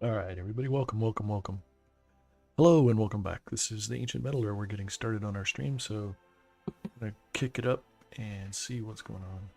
All right, everybody, welcome, welcome, welcome. Hello and welcome back. This is the Ancient Metaler. We're getting started on our stream, so I'm gonna kick it up and see what's going on.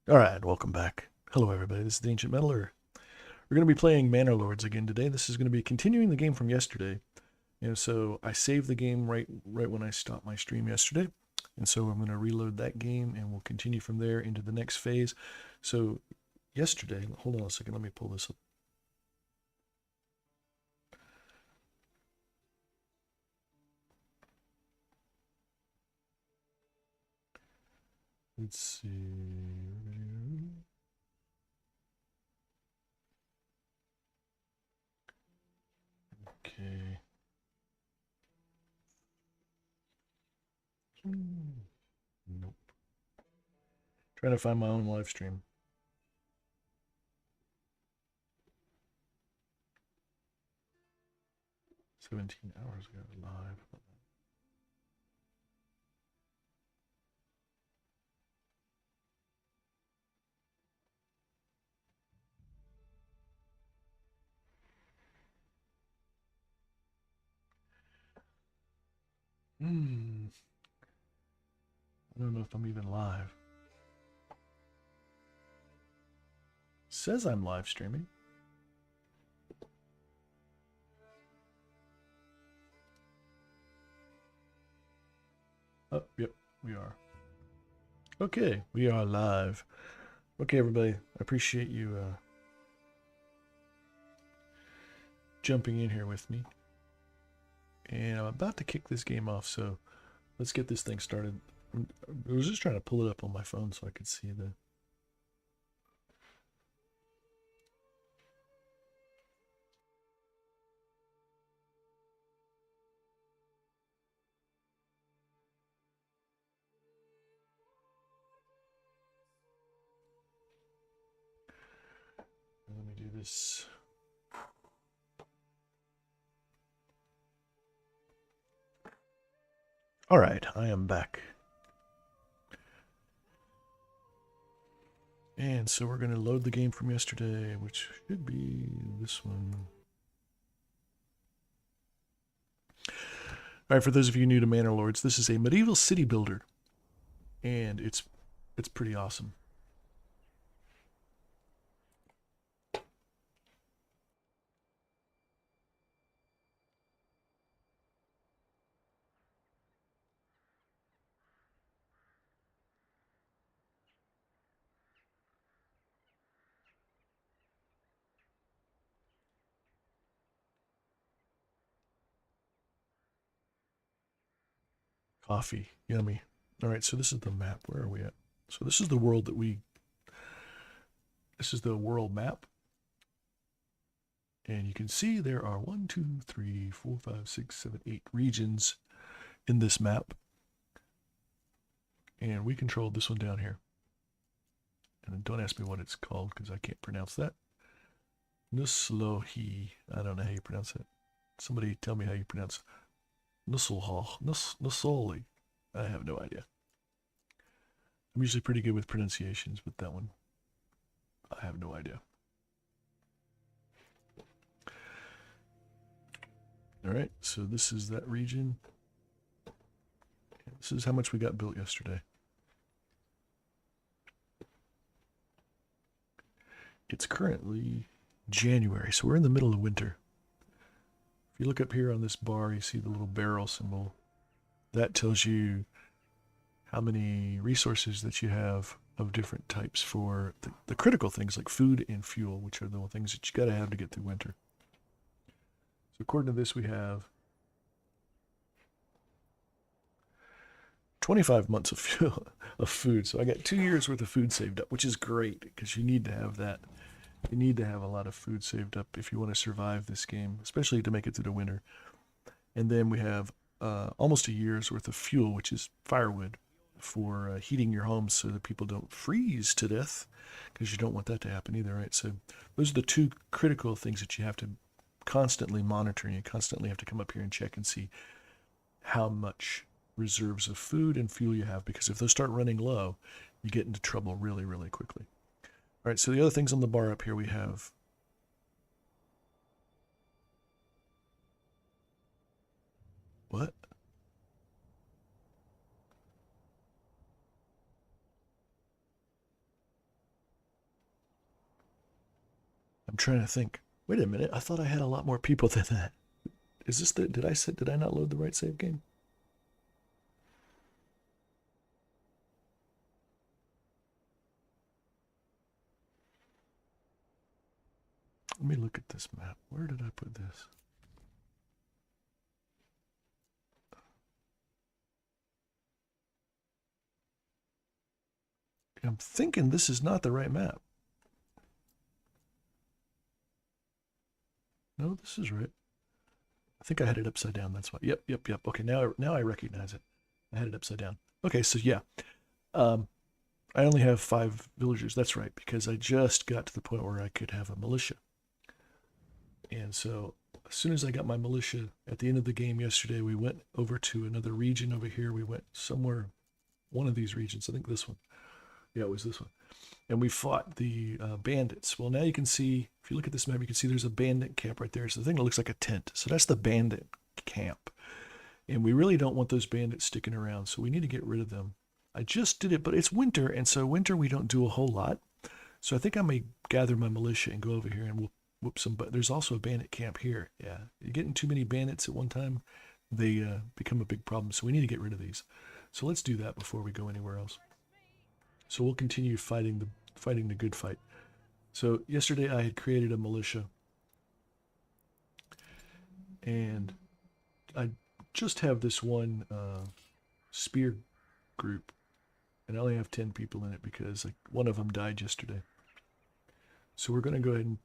All right, welcome back. Hello, everybody. This is the Ancient Metaler. We're going to be playing Manor Lords again today. This is going to be continuing the game from yesterday. So I saved the game right when I stopped my stream yesterday. And so I'm going to reload that game and we'll continue from there into the next phase. So yesterday, hold on a second, let me pull this up. Let's see. Okay. Nope. Trying to find my own live stream. "17 hours ago live." I don't know if I'm even live. Says I'm live streaming. Oh, yep, we are. Okay, we are live. Okay, everybody, I appreciate you jumping in here with me. And I'm about to kick this game off, so let's get this thing started. I was just trying to pull it up on my phone so I could see the... Let me do this. All right, I am back. And so we're going to load the game from yesterday, which should be this one. All right, for those of you new to Manor Lords, this is a medieval city builder, and it's pretty awesome. Coffee, yummy. All right, so this is the map. Where are we at? So this is the world this is the world map. And you can see there are 1, 2, 3, 4, 5, 6, 7, 8 regions in this map. And we control this one down here. And don't ask me what it's called because I can't pronounce that. Nuslohi. I don't know how you pronounce it. Somebody tell me how you pronounce Nusselhoch. Nussoli. I have no idea. I'm usually pretty good with pronunciations, but that one, I have no idea. All right, so this is that region. This is how much we got built yesterday. It's currently January, so we're in the middle of winter. If you look up here on this bar, you see the little barrel symbol. that tells you how many resources that you have of different types for the critical things like food and fuel, which are the things that you got to have to get through winter. So according to this, we have 25 months of fuel, of food. So I got 2 years worth of food saved up, which is great because you need to have that. You need to have a lot of food saved up if you want to survive this game, especially to make it through the winter. And then we have almost a year's worth of fuel, which is firewood for heating your home so that people don't freeze to death, because you don't want that to happen either, right? So those are the two critical things that you have to constantly monitor, and you constantly have to come up here and check and see how much reserves of food and fuel you have, because if those start running low, you get into trouble really, really quickly. All right, so the other things on the bar up here we have what? I'm trying to think. Wait a minute, I thought I had a lot more people than that. Is this the, did I not load the right save game? Let me look at this map. Where did I put this? I'm thinking this is not the right map. No, this is right. I think I had it upside down. That's why. Yep. Okay, now I recognize it. I had it upside down. Okay, so yeah. I only have 5 villagers. That's right, because I just got to the point where I could have a militia. And so as soon as I got my militia at the end of the game yesterday, we went over to another region over here. We went somewhere, one of these regions. I think this one. Yeah, it was this one. And we fought the bandits. Well, now you can see, if you look at this map, you can see there's a bandit camp right there. It's the thing that looks like a tent. So that's the bandit camp. And we really don't want those bandits sticking around, so we need to get rid of them. I just did it, but it's winter, and so winter we don't do a whole lot. So I think I may gather my militia and go over here and we'll whoop some. But there's also a bandit camp here. Yeah, you're getting too many bandits at one time, they become a big problem. So we need to get rid of these. So let's do that before we go anywhere else. So we'll continue fighting the good fight. So yesterday I had created a militia, and I just have this one spear group, and I only have 10 people in it because one of them died yesterday. So we're going to go ahead and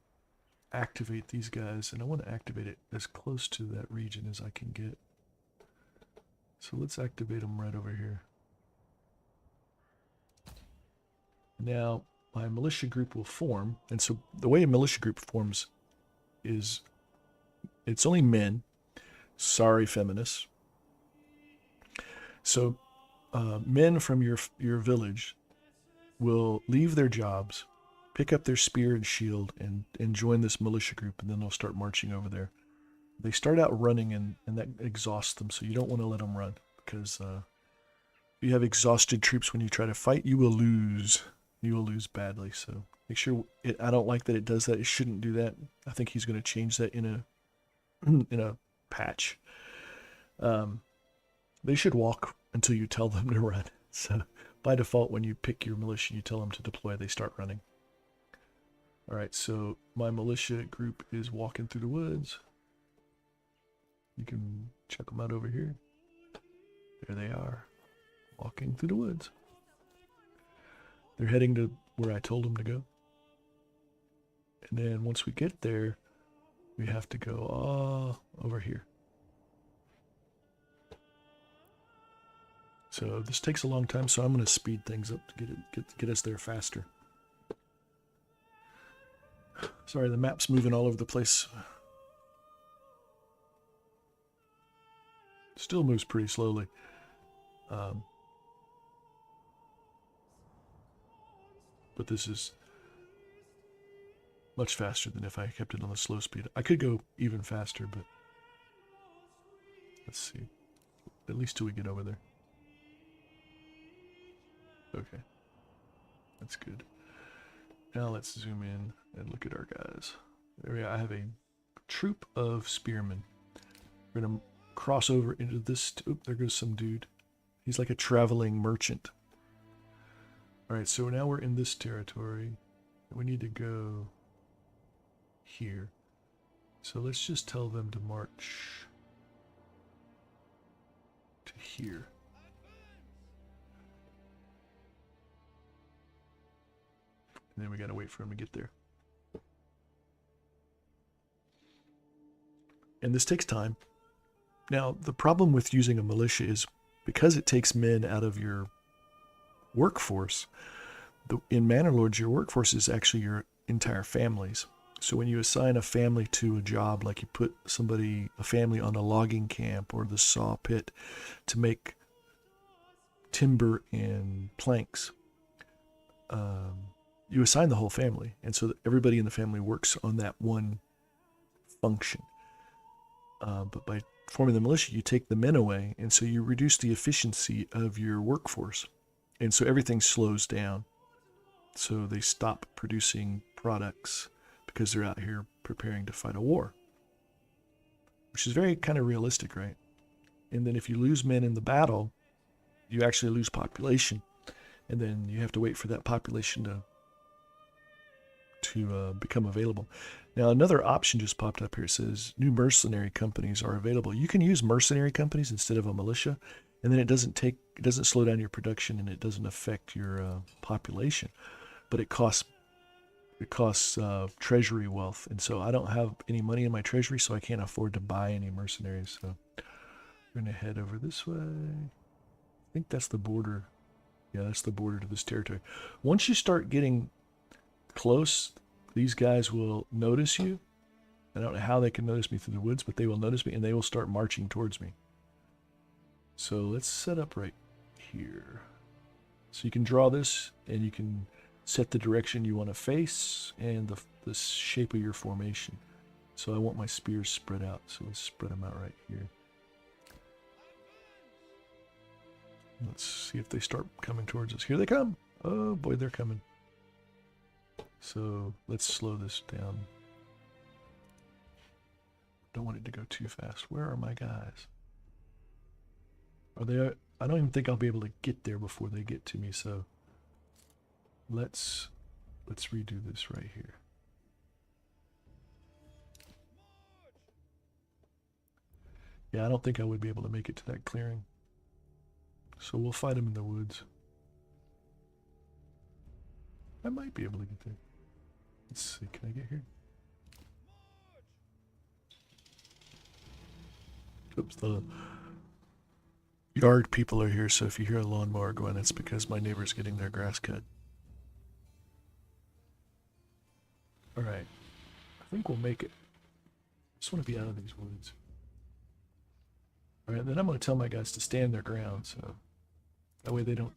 activate these guys, and I want to activate it as close to that region as I can get. So let's activate them right over here. Now my militia group will form, and so the way a militia group forms is it's only men. Sorry, feminists. So men from your village will leave their jobs, pick up their spear and shield, and join this militia group, and then they'll start marching over there. They start out running, and that exhausts them, so you don't want to let them run, because if you have exhausted troops when you try to fight, you will lose. You will lose badly, so make sure I don't like that it does that. It shouldn't do that. I think he's going to change that in a patch. They should walk until you tell them to run. So by default, when you pick your militia, you tell them to deploy, they start running. All right, so my militia group is walking through the woods. You can check them out over here. There they are, walking through the woods. They're heading to where I told them to go. And then once we get there, we have to go over here. So this takes a long time, so I'm going to speed things up to get us there faster. Sorry, the map's moving all over the place. Still moves pretty slowly. But this is much faster than if I kept it on the slow speed. I could go even faster, but let's see. At least till we get over there. Okay. That's good. Now let's zoom in and look at our guys. There we are. I have a troop of spearmen. We're going to cross over into this. Oop, there goes some dude. He's like a traveling merchant. All right, so now we're in this territory. We need to go here. So let's just tell them to march to here. And then we gotta wait for him to get there. And this takes time. Now, the problem with using a militia is because it takes men out of your workforce, in Manor Lords, your workforce is actually your entire families. So when you assign a family to a job, like you put a family on a logging camp or the saw pit to make timber and planks, you assign the whole family. And so that everybody in the family works on that one function. But by forming the militia, you take the men away, and so you reduce the efficiency of your workforce. And so everything slows down. So they stop producing products because they're out here preparing to fight a war. Which is very kind of realistic, right? And then if you lose men in the battle, you actually lose population. And then you have to wait for that population to become available. Now another option just popped up here. It says new mercenary companies are available. You can use mercenary companies instead of a militia, and then it doesn't slow down your production and it doesn't affect your population, but it costs treasury wealth, and so I don't have any money in my treasury, so I can't afford to buy any mercenaries. So we're gonna head over this way. I think that's the border. Yeah, that's the border to this territory. Once you start getting close, these guys will notice you. I don't know how they can notice me through the woods, but they will notice me and they will start marching towards me. So let's set up right here. So you can draw this and you can set the direction you want to face and the shape of your formation. So I want my spears spread out, so let's spread them out right here. Let's see if they start coming towards us. Here they come. Oh boy, they're coming. So let's slow this down. Don't want it to go too fast. Where are my guys? Are they? I don't even think I'll be able to get there before they get to me. So let's redo this right here. Yeah, I don't think I would be able to make it to that clearing. So we'll fight them in the woods. I might be able to get there. Let's see, can I get here? Oops, the yard people are here, so if you hear a lawnmower going, it's because my neighbor's getting their grass cut. Alright, I think we'll make it. Just want to be out of these woods. Alright, then I'm going to tell my guys to stand their ground, so that way they don't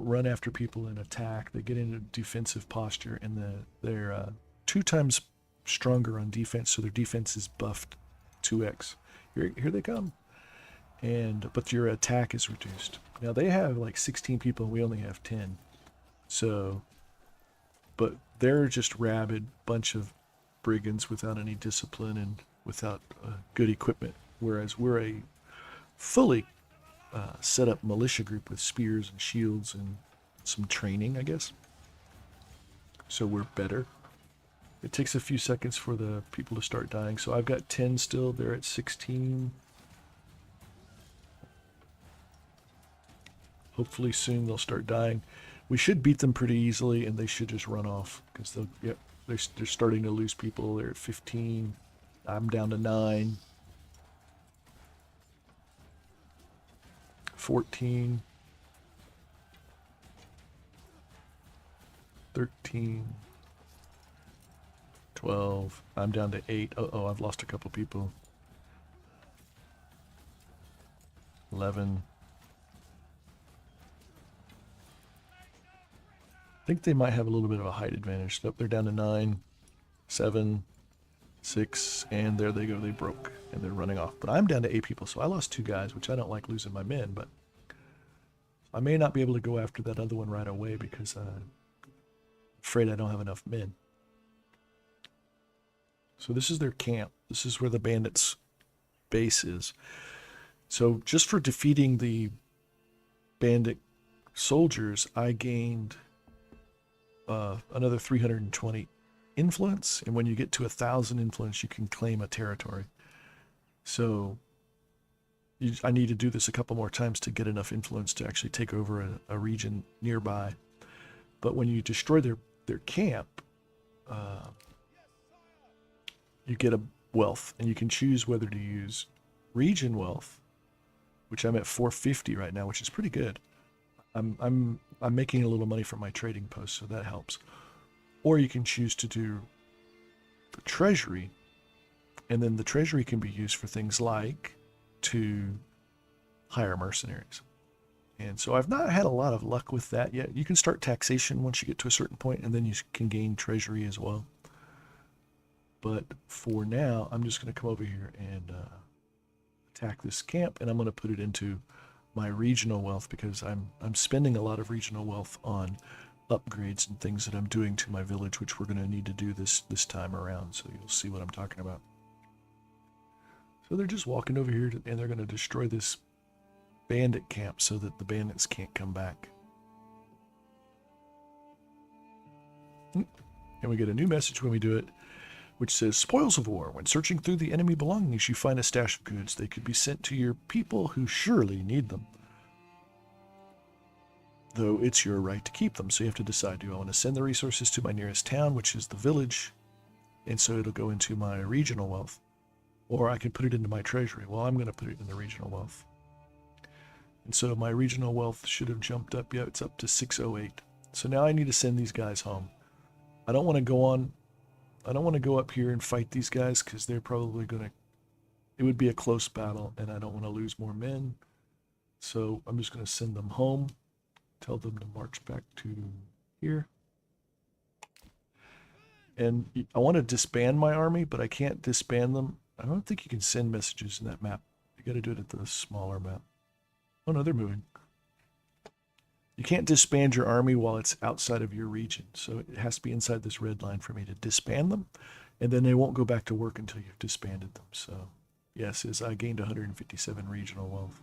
run after people and attack. They get into defensive posture, and they're 2 times stronger on defense, so their defense is buffed 2x. Here they come. But your attack is reduced. Now they have like 16 people, and we only have 10. So, but they're just rabid bunch of brigands without any discipline and without good equipment, whereas we're a fully set up militia group with spears and shields and some training, I guess. So we're better. It takes a few seconds for the people to start dying. So I've got 10 still. They're at 16. Hopefully soon they'll start dying. We should beat them pretty easily, and they should just run off because they're starting to lose people. They're at 15. I'm down to 9. 14, 13, 12, I'm down to 8. Oh, I've lost a couple people. 11. I think they might have a little bit of a height advantage. So they're down to 9, 7, 6, and there they go. They broke, and they're running off. But I'm down to 8 people, so I lost 2 guys, which I don't like losing my men, but I may not be able to go after that other one right away because I'm afraid I don't have enough men. So this is their camp. This is where the bandits base is. So just for defeating the bandit soldiers, I gained another 320 influence, and when you get to 1,000 influence, you can claim a territory. So I need to do this a couple more times to get enough influence to actually take over a region nearby. But when you destroy their camp, you get a wealth, and you can choose whether to use region wealth, which I'm at 450 right now, which is pretty good. I'm making a little money from my trading post, so that helps. Or you can choose to do the treasury, and then the treasury can be used for things like to hire mercenaries. And so I've not had a lot of luck with that yet. You can start taxation once you get to a certain point, and then you can gain treasury as well. But for now, I'm just going to come over here and attack this camp, and I'm going to put it into my regional wealth because I'm spending a lot of regional wealth on upgrades and things that I'm doing to my village, which we're going to need to do this time around. So you'll see what I'm talking about. So they're just walking over here, and they're going to destroy this bandit camp so that the bandits can't come back. And we get a new message when we do it, which says, spoils of war. When searching through the enemy belongings, you find a stash of goods. They could be sent to your people who surely need them, though it's your right to keep them. So you have to decide, do I want to send the resources to my nearest town, which is the village, and so it'll go into my regional wealth, or I can put it into my treasury. Well, I'm going to put it in the regional wealth. And so my regional wealth should have jumped up. Yeah, it's up to 608. So now I need to send these guys home. I don't want to go up here and fight these guys because they're probably going to, it would be a close battle, and I don't want to lose more men. So I'm just going to send them home, tell them to march back to here. And I want to disband my army, but I can't disband them. I don't think you can send messages in that map. You got to do it at the smaller map. Oh no, they're moving. You can't disband your army while it's outside of your region. So it has to be inside this red line for me to disband them. And then they won't go back to work until you've disbanded them. So yes, I gained 157 regional wealth.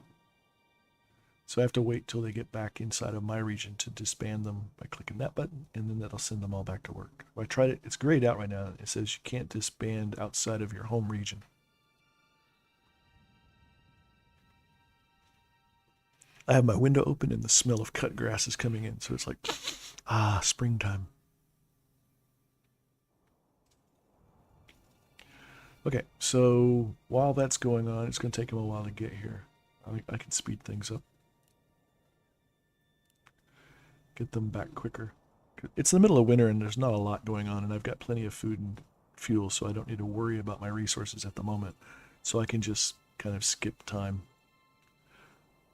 So I have to wait till they get back inside of my region to disband them by clicking that button, and then that'll send them all back to work. I tried it. It's grayed out right now. It says you can't disband outside of your home region. I have my window open and the smell of cut grass is coming in. So it's like, springtime. Okay, so while that's going on, it's going to take them a while to get here. I can speed things up. Get them back quicker. It's the middle of winter and there's not a lot going on, and I've got plenty of food and fuel, so I don't need to worry about my resources at the moment. So I can just kind of skip time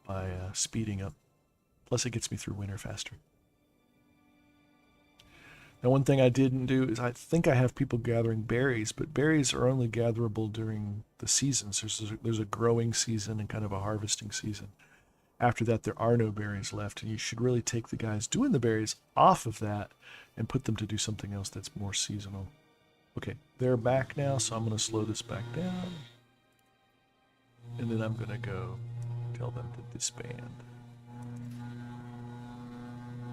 by speeding up. Plus it gets me through winter faster. Now one thing I didn't do is I think I have people gathering berries, but berries are only gatherable during the seasons. There's a growing season and kind of a harvesting season. After that, there are no berries left, and you should really take the guys doing the berries off of that and put them to do something else that's more seasonal. Okay, they're back now, so I'm going to slow this back down. And then I'm going to go tell them to disband.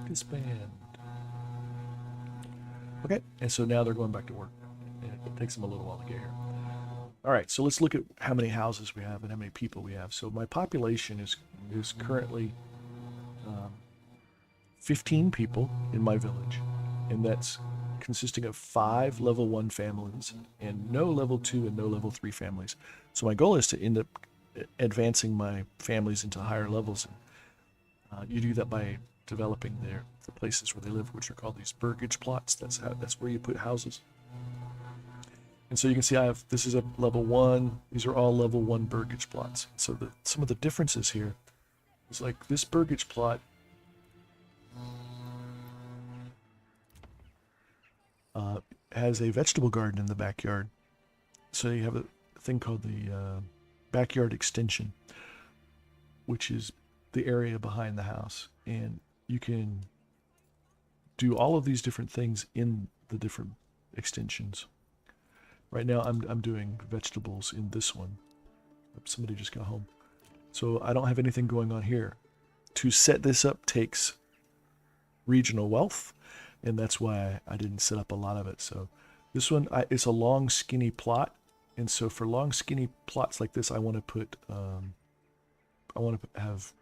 Disband. Okay, and so now they're going back to work. And it takes them a little while to get here. All right, so let's look at how many houses we have and how many people we have. So my population is currently 15 people in my village, and that's consisting of 5 level 1 families and no level 2 and no level 3 families. So my goal is to end up advancing my families into higher levels. And, you do that by developing the places where they live, which are called these burgage plots. That's where you put houses. And so you can see this is a level 1. These are all level 1 burgage plots. So some of the differences here is like this burgage plot has a vegetable garden in the backyard. So you have a thing called the backyard extension, which is the area behind the house. And you can do all of these different things in the different extensions. Right now I'm doing vegetables in this one. Somebody just got home. So I don't have anything going on here. To set this up takes regional wealth, and that's why I didn't set up a lot of it. So this one, it's a long, skinny plot, and so for long, skinny plots like this, I want to have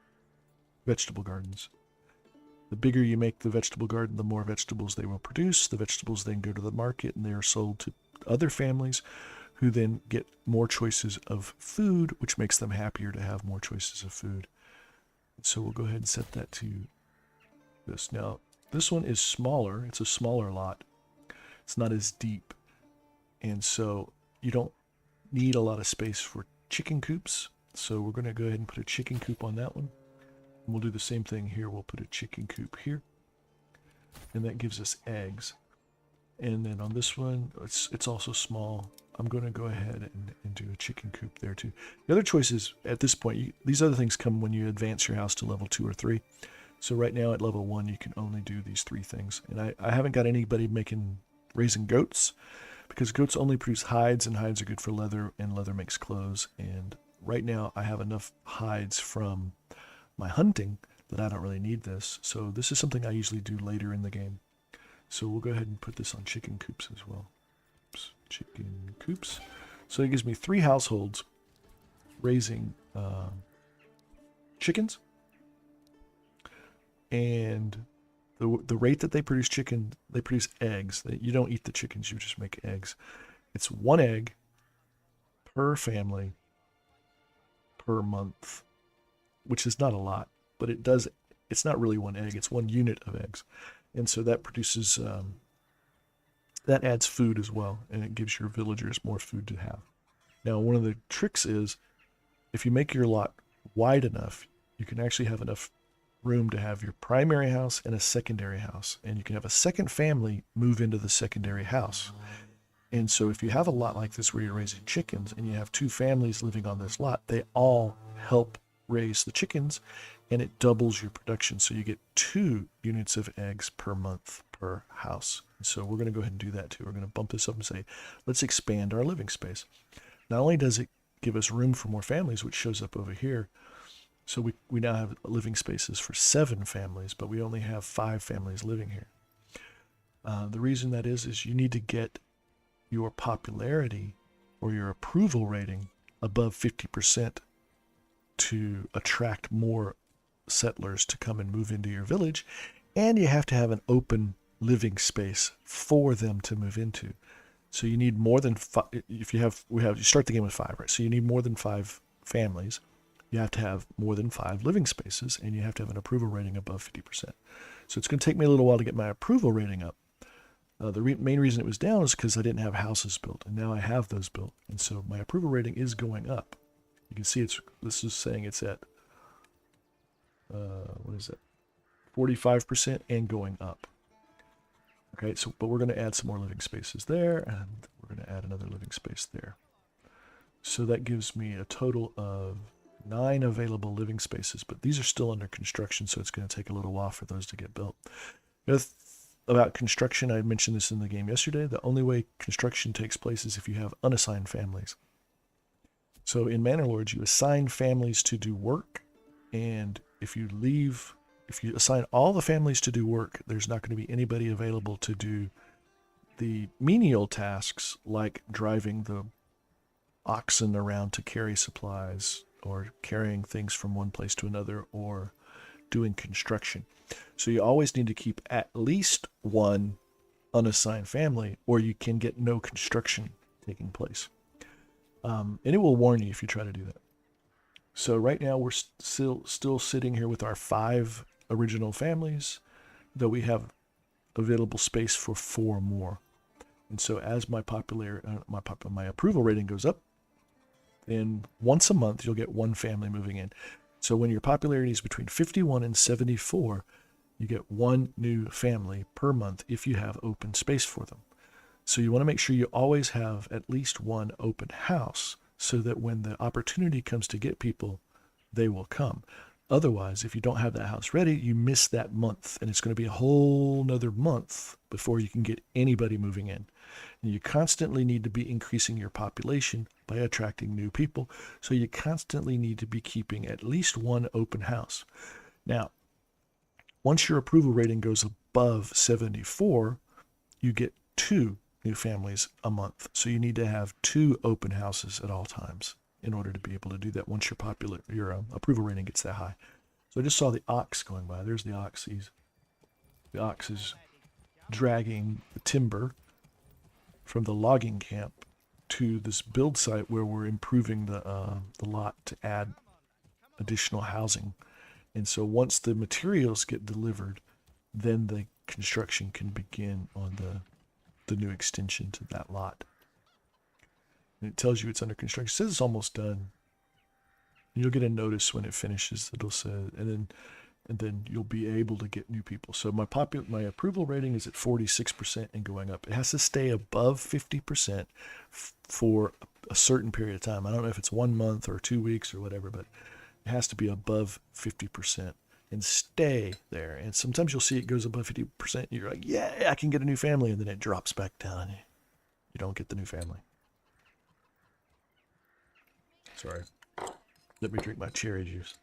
vegetable gardens. The bigger you make the vegetable garden, the more vegetables they will produce. The vegetables then go to the market, and they are sold to other families, who then get more choices of food, which makes them happier to have more choices of food. So we'll go ahead and set that to this. Now, this one is smaller. It's a smaller lot. It's not as deep. And so you don't need a lot of space for chicken coops. So we're going to go ahead and put a chicken coop on that one. And we'll do the same thing here. We'll put a chicken coop here. And that gives us eggs. And then on this one, it's also small. I'm going to go ahead and do a chicken coop there too. The other choices at this point, these other things come when you advance your house to level 2 or 3. So right now at level 1, you can only do these 3 things. And I haven't got anybody raising goats, because goats only produce hides, and hides are good for leather, and leather makes clothes. And right now I have enough hides from my hunting that I don't really need this. So this is something I usually do later in the game. So we'll go ahead and put this on chicken coops as well. Oops, chicken coops. So it gives me 3 households raising chickens. And the rate that they produce they produce eggs. You don't eat the chickens, you just make eggs. It's 1 egg per family per month, which is not a lot, but it's not really 1 egg, it's 1 unit of eggs. And so that produces, that adds food as well, and it gives your villagers more food to have. Now, one of the tricks is, if you make your lot wide enough, you can actually have enough room to have your primary house and a secondary house. And you can have a second family move into the secondary house. And so if you have a lot like this where you're raising chickens, and you have 2 families living on this lot, they all help raise the chickens, and it doubles your production. So you get 2 units of eggs per month per house. And so we're going to go ahead and do that too. We're going to bump this up and say, let's expand our living space. Not only does it give us room for more families, which shows up over here, so we now have living spaces for 7 families, but we only have 5 families living here. The reason that is you need to get your popularity or your approval rating above 50% to attract more settlers to come and move into your village, and you have to have an open living space for them to move into. So you need more than 5. If you start the game with 5, right? So you need more than 5 families. You have to have more than 5 living spaces, and you have to have an approval rating above 50%. So it's going to take me a little while to get my approval rating up. The main reason it was down is because I didn't have houses built, and now I have those built, and so my approval rating is going up. You can see this is saying it's at what is it, 45% and going up. Okay, so but we're going to add some more living spaces there, and we're going to add another living space there. So that gives me a total of 9 available living spaces, but these are still under construction, so it's going to take a little while for those to get built. About construction, I mentioned this in the game yesterday. The only way construction takes place is if you have unassigned families. So in Manor Lords, you assign families to do work, and if you assign all the families to do work, there's not going to be anybody available to do the menial tasks like driving the oxen around to carry supplies, or carrying things from one place to another, or doing construction. So you always need to keep at least 1 unassigned family, or you can get no construction taking place. And it will warn you if you try to do that. So right now we're still sitting here with our 5 original families, though we have available space for 4 more. And so as my approval rating goes up, then once a month you'll get 1 family moving in. So when your popularity is between 51 and 74, you get 1 new family per month if you have open space for them. So you want to make sure you always have at least 1 open house, so that when the opportunity comes to get people, they will come. Otherwise, if you don't have that house ready, you miss that month, and it's going to be a whole nother month before you can get anybody moving in. And you constantly need to be increasing your population by attracting new people. So you constantly need to be keeping at least one open house. Now, once your approval rating goes above 74, you get 2 new families a month. So you need to have 2 open houses at all times in order to be able to do that once your approval rating gets that high. So I just saw the ox going by. There's the ox. The ox is dragging the timber from the logging camp to this build site where we're improving the lot to add additional housing. And so once the materials get delivered, then the construction can begin on the new extension to that lot. And it tells you it's under construction. It says it's almost done. You'll get a notice when it finishes. It'll say, and then you'll be able to get new people. So my approval rating is at 46% and going up. It has to stay above 50% for a certain period of time. I don't know if it's 1 month or 2 weeks or whatever, but it has to be above 50% and stay there. And sometimes you'll see it goes above 50%. And you're like, yeah, I can get a new family. And then it drops back down. You don't get the new family. Sorry. Let me drink my cherry juice.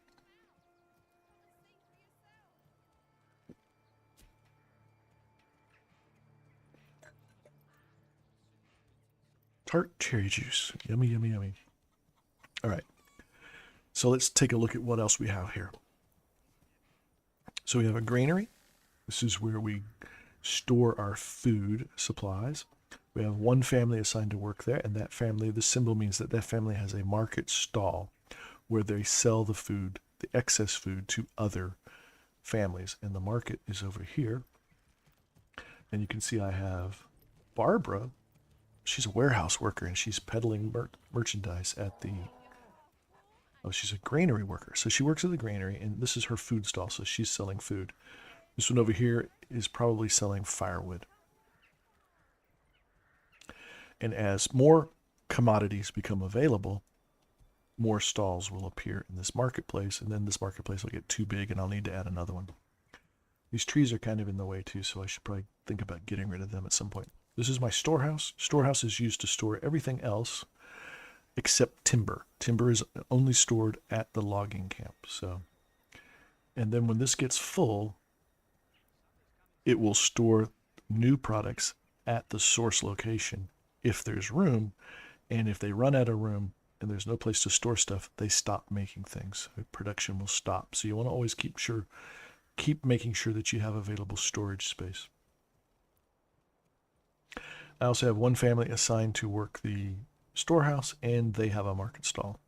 Tart cherry juice. Yummy, yummy, yummy. All right. So let's take a look at what else we have here. So we have a granary. This is where we store our food supplies. We have 1 family assigned to work there, and that family, the symbol means that family has a market stall where they sell the food, the excess food, to other families. And the market is over here. And you can see I have Barbara. She's a warehouse worker, and she's peddling merchandise at the... Oh, she's a granary worker. So she works at the granary, and this is her food stall, so she's selling food. This one over here is probably selling firewood. And as more commodities become available, more stalls will appear in this marketplace, and then this marketplace will get too big, and I'll need to add another one. These trees are kind of in the way too, so I should probably think about getting rid of them at some point. This is my storehouse. Storehouse is used to store everything else except timber. Timber is only stored at the logging camp. So, and then when this gets full, it will store new products at the source location if there's room. And if they run out of room and there's no place to store stuff, they stop making things. Production will stop. So you want to always keep making sure that you have available storage space. I also have 1 family assigned to work the storehouse, and they have a market stall.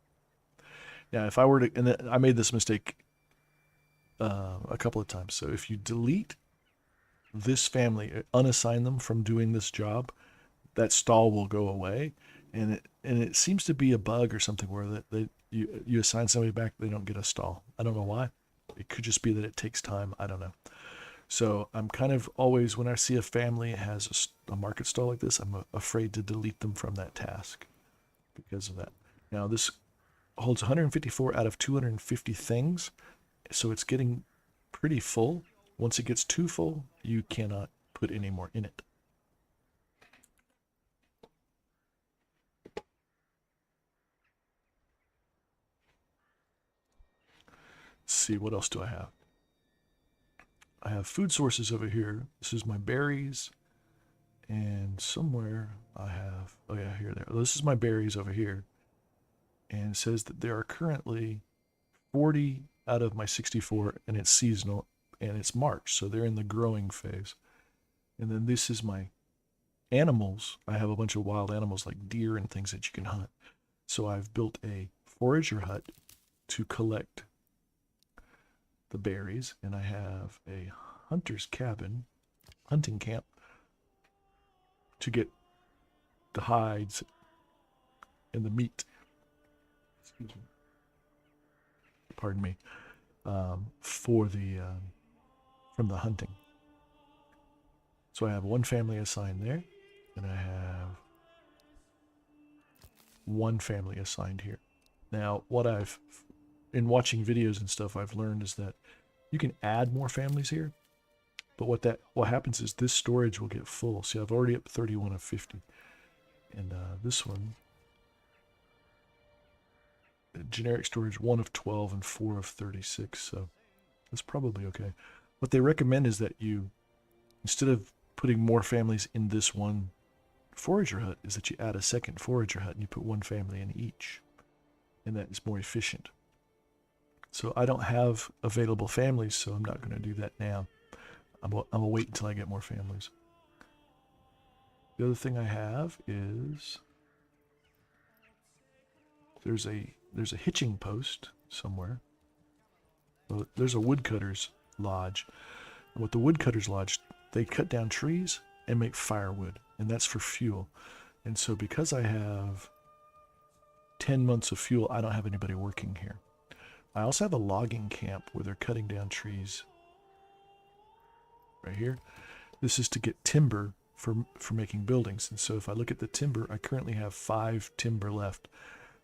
Now, if I were to, and I made this mistake a couple of times. So if you delete this family, unassign them from doing this job, that stall will go away. And it seems to be a bug or something where you assign somebody back, they don't get a stall. I don't know why. It could just be that it takes time. I don't know. So I'm kind of always, when I see a family has a market stall like this, I'm afraid to delete them from that task because of that. Now this holds 154 out of 250 things, so it's getting pretty full. Once it gets too full, you cannot put any more in it. Let's see, what else do I have? I have food sources over here. This is my berries. And somewhere I have, oh yeah, here, there. This is my berries over here. And it says that there are currently 40 out of my 64, and it's seasonal, and it's March, so they're in the growing phase. And then this is my animals. I have a bunch of wild animals like deer and things that you can hunt. So I've built a forager hut to collect the berries, and I have a hunter's cabin, hunting camp, to get the hides and the meat. Excuse me. Pardon me. For the from the hunting. So I have 1 family assigned there, and I have 1 family assigned here. Now, what I've in watching videos and stuff, I've learned is that you can add more families here, but what happens is this storage will get full. See, I've already up 31 of 50, and this one, generic storage 1 of 12 and 4 of 36, so that's probably okay. What they recommend is that you, instead of putting more families in this one forager hut, is that you add a second forager hut and you put one family in each, and that is more efficient. So I don't have available families, so I'm not going to do that now. I'm gonna wait until I get more families. The other thing I have is there's a hitching post somewhere. Well, there's a woodcutter's lodge. And with the woodcutter's lodge, they cut down trees and make firewood, and that's for fuel. And so because I have 10 months of fuel, I don't have anybody working here. I also have a logging camp where they're cutting down trees. Right here. This is to get timber for making buildings. And so if I look at the timber, I currently have 5 timber left.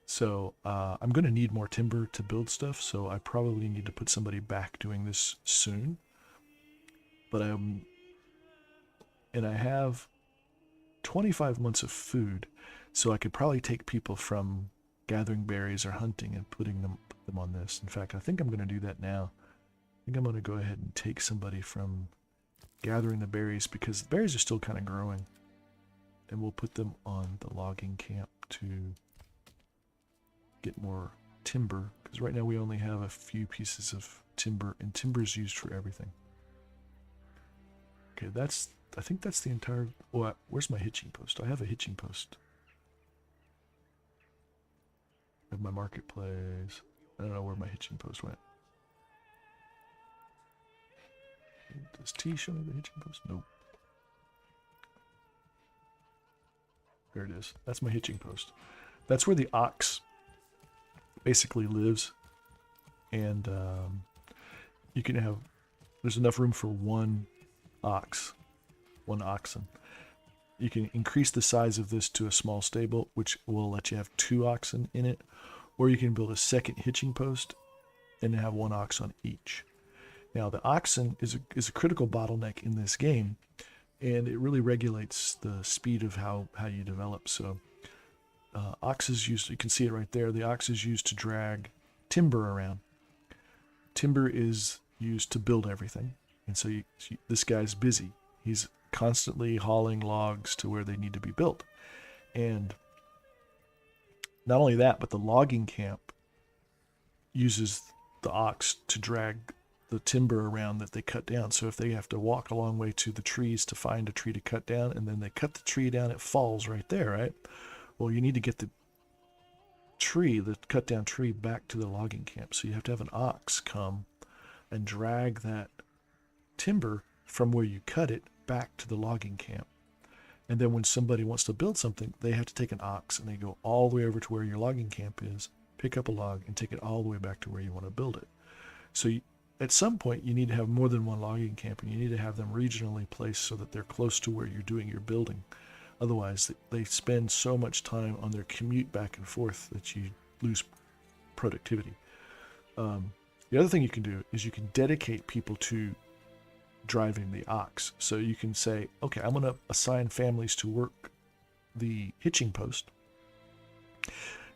So I'm going to need more timber to build stuff, so I probably need to put somebody back doing this soon. But and I have 25 months of food, so I could probably take people from gathering berries or hunting and put them on this. In fact, I think I'm going to do that now. I think I'm going to go ahead and take somebody from gathering the berries, because the berries are still kind of growing, and we'll put them on the logging camp to get more timber, because right now we only have a few pieces of timber, and timber is used for everything. Okay, I think that's the entire... Oh, where's my hitching post? I have a hitching post. I have my marketplace. I don't know where my hitching post went. Does T show me the hitching post? Nope. There it is. That's my hitching post. That's where the ox basically lives. And you can have... There's enough room for one oxen. You can increase the size of this to a small stable, which will let you have 2 oxen in it. Or you can build a second hitching post and have 1 ox on each. Now, the oxen is a critical bottleneck in this game, and it really regulates the speed of how you develop. So, ox is used, you can see it right there, the ox is used to drag timber around. Timber is used to build everything, and so this guy's busy. He's constantly hauling logs to where they need to be built. And not only that, but the logging camp uses the ox to drag the timber around that they cut down. So if they have to walk a long way to the trees to find a tree to cut down, and then they cut the tree down, it falls right there, right? Well, you need to get the cut down tree back to the logging camp. So you have to have an ox come and drag that timber from where you cut it back to the logging camp. And then when somebody wants to build something, they have to take an ox and they go all the way over to where your logging camp is, pick up a log, and take it all the way back to where you want to build it. So at some point, you need to have more than one logging camp, and you need to have them regionally placed so that they're close to where you're doing your building. Otherwise, they spend so much time on their commute back and forth that you lose productivity. The other thing you can do is you can dedicate people to driving the ox. So you can say, okay, I'm going to assign families to work the hitching post,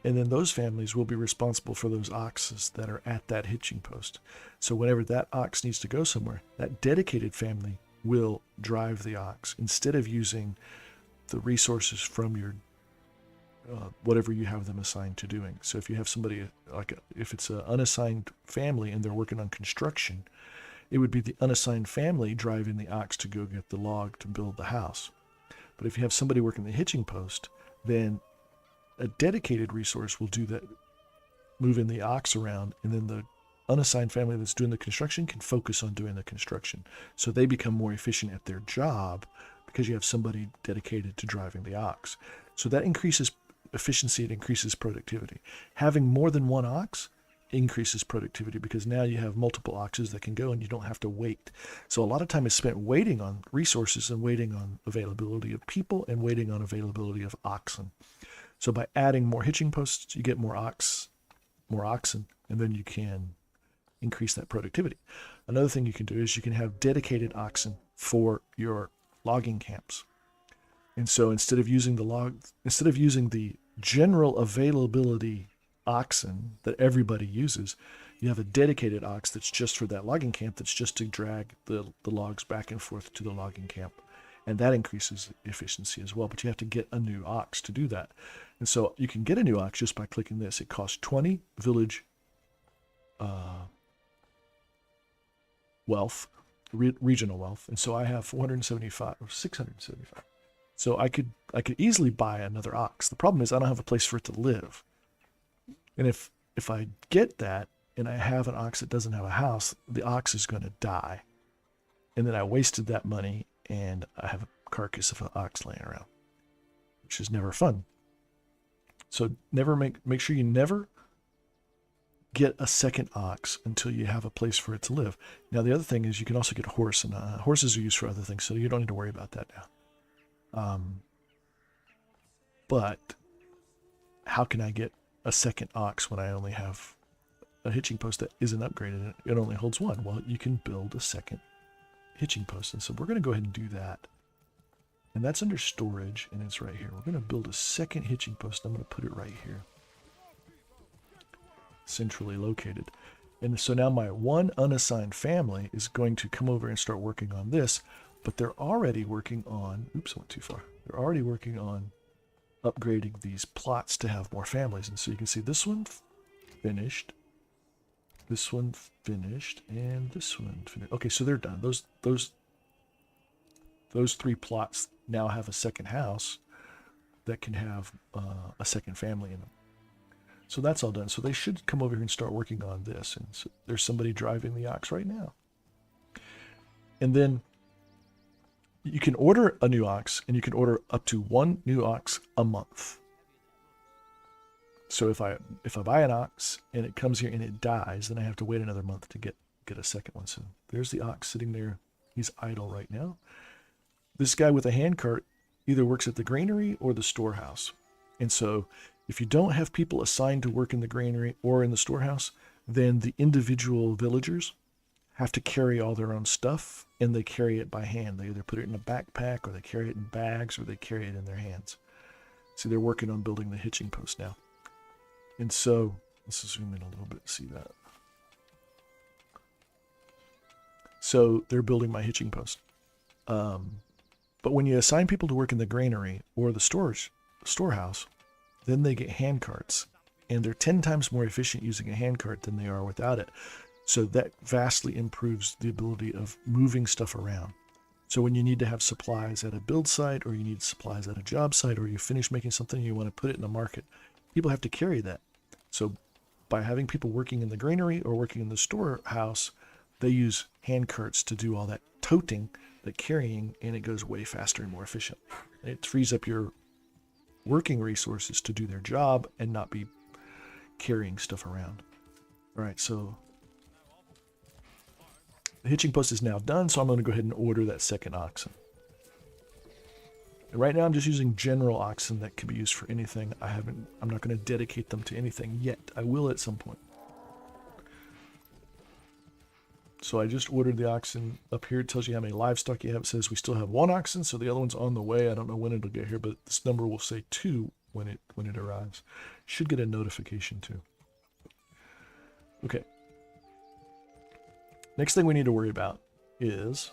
and then those families will be responsible for those oxes that are at that hitching post. So whenever that ox needs to go somewhere, that dedicated family will drive the ox instead of using the resources from your whatever you have them assigned to doing. So if you have somebody, if it's an unassigned family and they're working on construction, it would be the unassigned family driving the ox to go get the log to build the house. But if you have somebody working the hitching post, then a dedicated resource will do that, moving the ox around, and then the unassigned family that's doing the construction can focus on doing the construction. So they become more efficient at their job because you have somebody dedicated to driving the ox. So that increases efficiency, it increases productivity. Having more than one ox increases productivity because now you have multiple oxes that can go and you don't have to wait. So a lot of time is spent waiting on resources and waiting on availability of people and waiting on availability of oxen. So by adding more hitching posts, you get more oxen, and then you can increase that productivity. Another thing you can do is you can have dedicated oxen for your logging camps. And so instead of using the general availability oxen that everybody uses, you have a dedicated ox that's just for that logging camp, that's just to drag the logs back and forth to the logging camp. And that increases efficiency as well, but you have to get a new ox to do that. And so you can get a new ox just by clicking this. It costs 20 village wealth, regional wealth, and so I have 475 or 675. So I could easily buy another ox. The problem is I don't have a place for it to live. And if I get that and I have an ox that doesn't have a house, the ox is going to die. And then I wasted that money and I have a carcass of an ox laying around, which is never fun. So never make sure you never get a second ox until you have a place for it to live. Now the other thing is you can also get a horse, and horses are used for other things, so you don't need to worry about that now. But how can I get a second ox when I only have a hitching post that isn't upgraded and it only holds one? Well, you can build a second hitching post, and so we're going to go ahead and do that. And that's under storage, and it's right here. We're going to build a second hitching post. I'm going to put it right here, centrally located. And so now my one unassigned family is going to come over and start working on this, but they're already working on, oops, I went too far. They're already working on upgrading these plots to have more families. And so you can see this one finished, this one finished, and this one finished. Okay, so they're done. Those three plots now have a second house that can have a second family in them. So that's all done. So they should come over here and start working on this. And so there's somebody driving the ox right now. And then you can order a new ox, and you can order up to one new ox a month. So if I buy an ox and it comes here and it dies, then I have to wait another month to get a second one. So there's the ox sitting there. He's idle right now. This guy with a handcart either works at the granary or the storehouse. And so if you don't have people assigned to work in the granary or in the storehouse, then the individual villagers have to carry all their own stuff, and they carry it by hand. They either put it in a backpack, or they carry it in bags, or they carry it in their hands. See, they're working on building the hitching post now. And so, let's zoom in a little bit to see that. So they're building my hitching post. But when you assign people to work in the granary or the storehouse, then they get hand carts, and they're 10 times more efficient using a hand cart than they are without it. So that vastly improves the ability of moving stuff around. So when you need to have supplies at a build site, or you need supplies at a job site, or you finish making something and you want to put it in the market, people have to carry that. So by having people working in the granary or working in the storehouse, they use hand carts to do all that toting, that carrying, and it goes way faster and more efficient. It frees up your working resources to do their job and not be carrying stuff around. All right, so the hitching post is now done, so I'm going to go ahead and order that second oxen. And right now I'm just using general oxen that can be used for anything. I'm not going to dedicate them to anything yet. I will at some point. So I just ordered the oxen. Up here it tells you how many livestock you have. It says we still have one oxen, so the other one's on the way. I don't know when it'll get here, but this number will say 2 when it arrives. Should get a notification too. Okay. Next thing we need to worry about is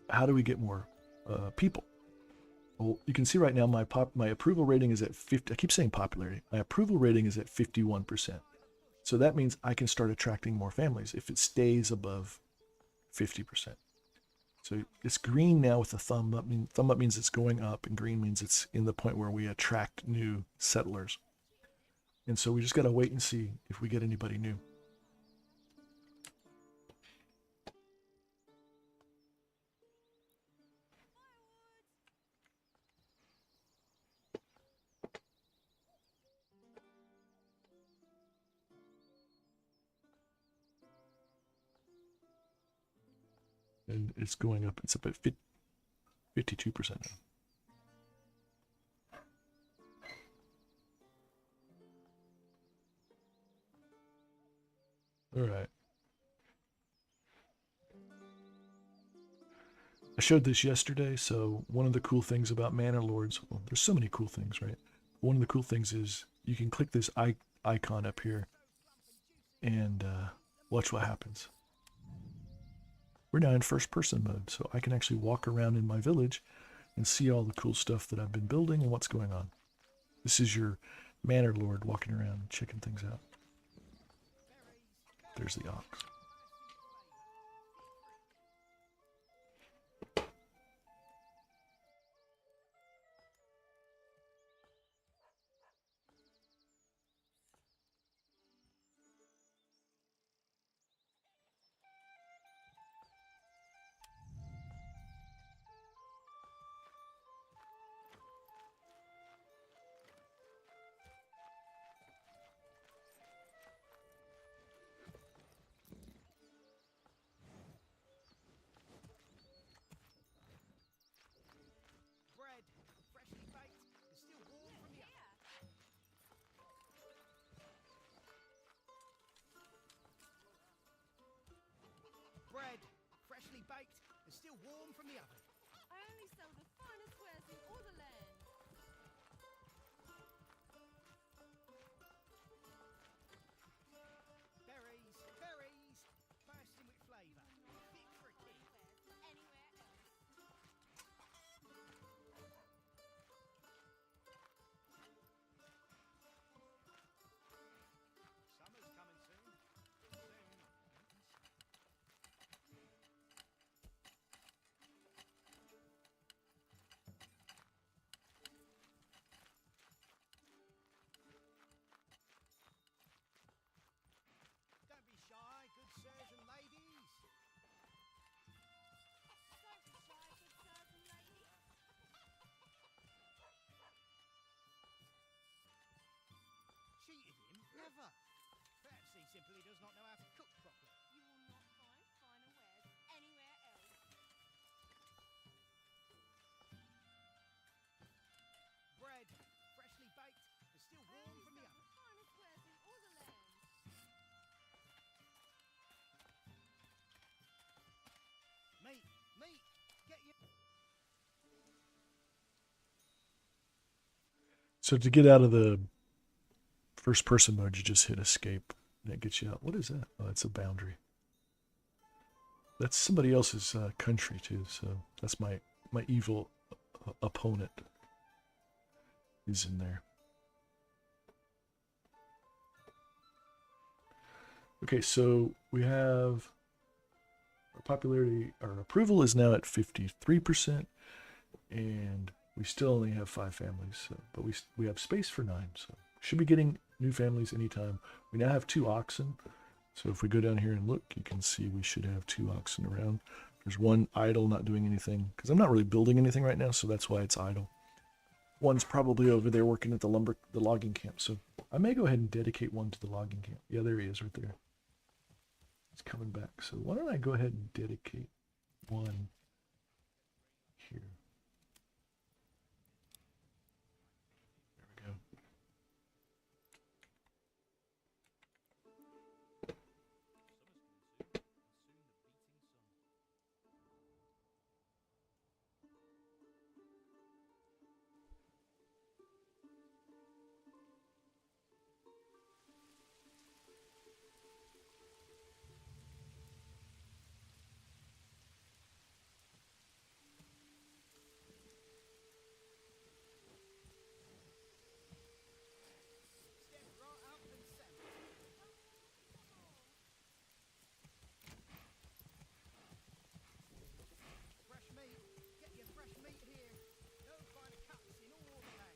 how do we get more people? Well, you can see right now my approval rating is at 50. I keep saying popularity. My approval rating is at 51%. So that means I can start attracting more families if it stays above 50%. So it's green now with the thumb up. Thumb up means it's going up, and green means it's in the point where we attract new settlers. And so we just got to wait and see if we get anybody new. And it's going up. It's up at 52% now. Alright. I showed this yesterday, so one of the cool things about Manor Lords, well, there's so many cool things, right? One of the cool things is you can click this icon up here and watch what happens. We're now in first person mode, so I can actually walk around in my village and see all the cool stuff that I've been building and what's going on. This is your Manor Lord walking around checking things out. There's the ox. Bread, freshly baked, and still warm from the oven. Bread, freshly baked, and still warm from the oven. I only sell the finest wares in all the land. Berries, berries, bursting with flavour, fit for a kid. Anywhere else. Summer's coming soon. Don't be shy, good sirs and ladies. Don't be shy, good sirs and ladies. Cheated him? Never. Perhaps he simply does not know how to cook properly. You will not find finer wares anywhere else. Bread, freshly baked, and still I warm only from the sell oven. the finest wares in all the land. Meat, meat, get your... So to get out of the first person mode, you just hit escape. And that gets you out. What is that? Oh, it's a boundary. That's somebody else's country too, so that's my evil opponent is in there. Okay, so we have our popularity, our approval is now at 53%, and we still only have 5 families, so, but we have space for 9, so should be getting new families anytime. We now have 2 oxen, so if we go down here and look, you can see we should have 2 oxen around. There's one idle, not doing anything, because I'm not really building anything right now, so that's why it's idle. One's probably over there working at the logging camp, so I may go ahead and dedicate one to the logging camp. Yeah, there he is right there. He's coming back, so why don't I go ahead and dedicate one here. There we go. Step right up and send. Fresh meat, get your fresh meat here. No finer cuts in all the land.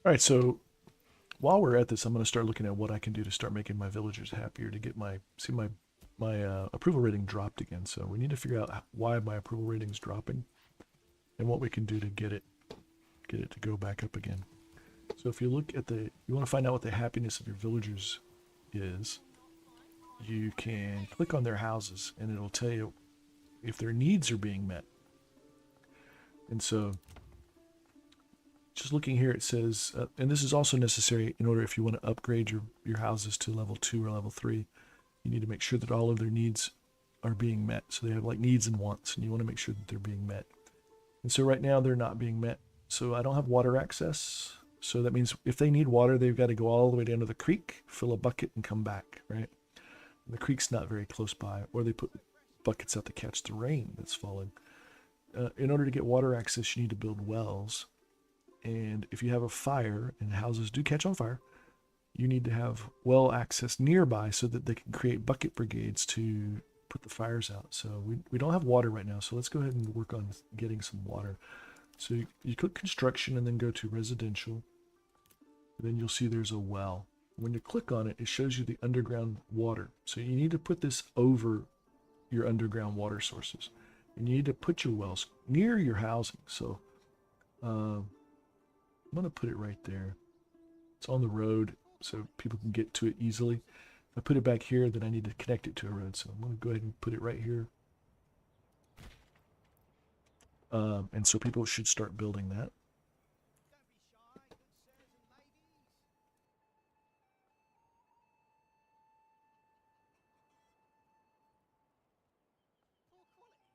All right, so while we're at this, I'm going to start looking at what I can do to start making my villagers happier to get my approval rating dropped again. So we need to figure out why my approval rating is dropping and what we can do to get it to go back up again. So if you look at you want to find out what the happiness of your villagers is. you can click on their houses and it'll tell you if their needs are being met. And so just looking here, it says, and this is also necessary in order if you want to upgrade your houses to level 2 or level 3, you need to make sure that all of their needs are being met. So they have like needs and wants, and you want to make sure that they're being met. And so right now they're not being met. So I don't have water access. So that means if they need water, they've got to go all the way down to the creek, fill a bucket, and come back, right? And the creek's not very close by, or they put buckets out to catch the rain that's falling. In order to get water access, you need to build wells. And if you have a fire, and houses do catch on fire, you need to have well access nearby so that they can create bucket brigades to put the fires out. So we don't have water right now, so let's go ahead and work on getting some water. So you click construction and then go to residential. Then you'll see there's a well. When you click on it, it shows you the underground water. So you need to put this over your underground water sources. And you need to put your wells near your housing. So I'm going to put it right there. It's on the road so people can get to it easily. If I put it back here, then I need to connect it to a road. So I'm going to go ahead and put it right here. And so people should start building that. We all know what that means, son.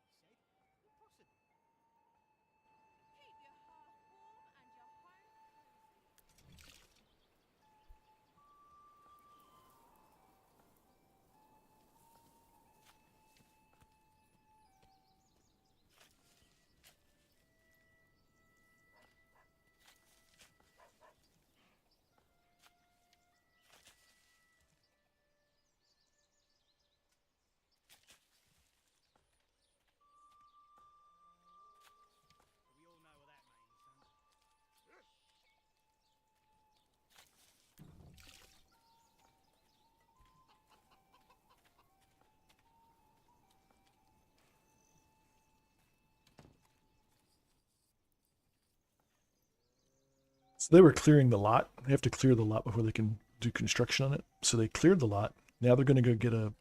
So they were clearing the lot. They have to clear the lot before they can do construction on it. So they cleared the lot. Now they're going to go get a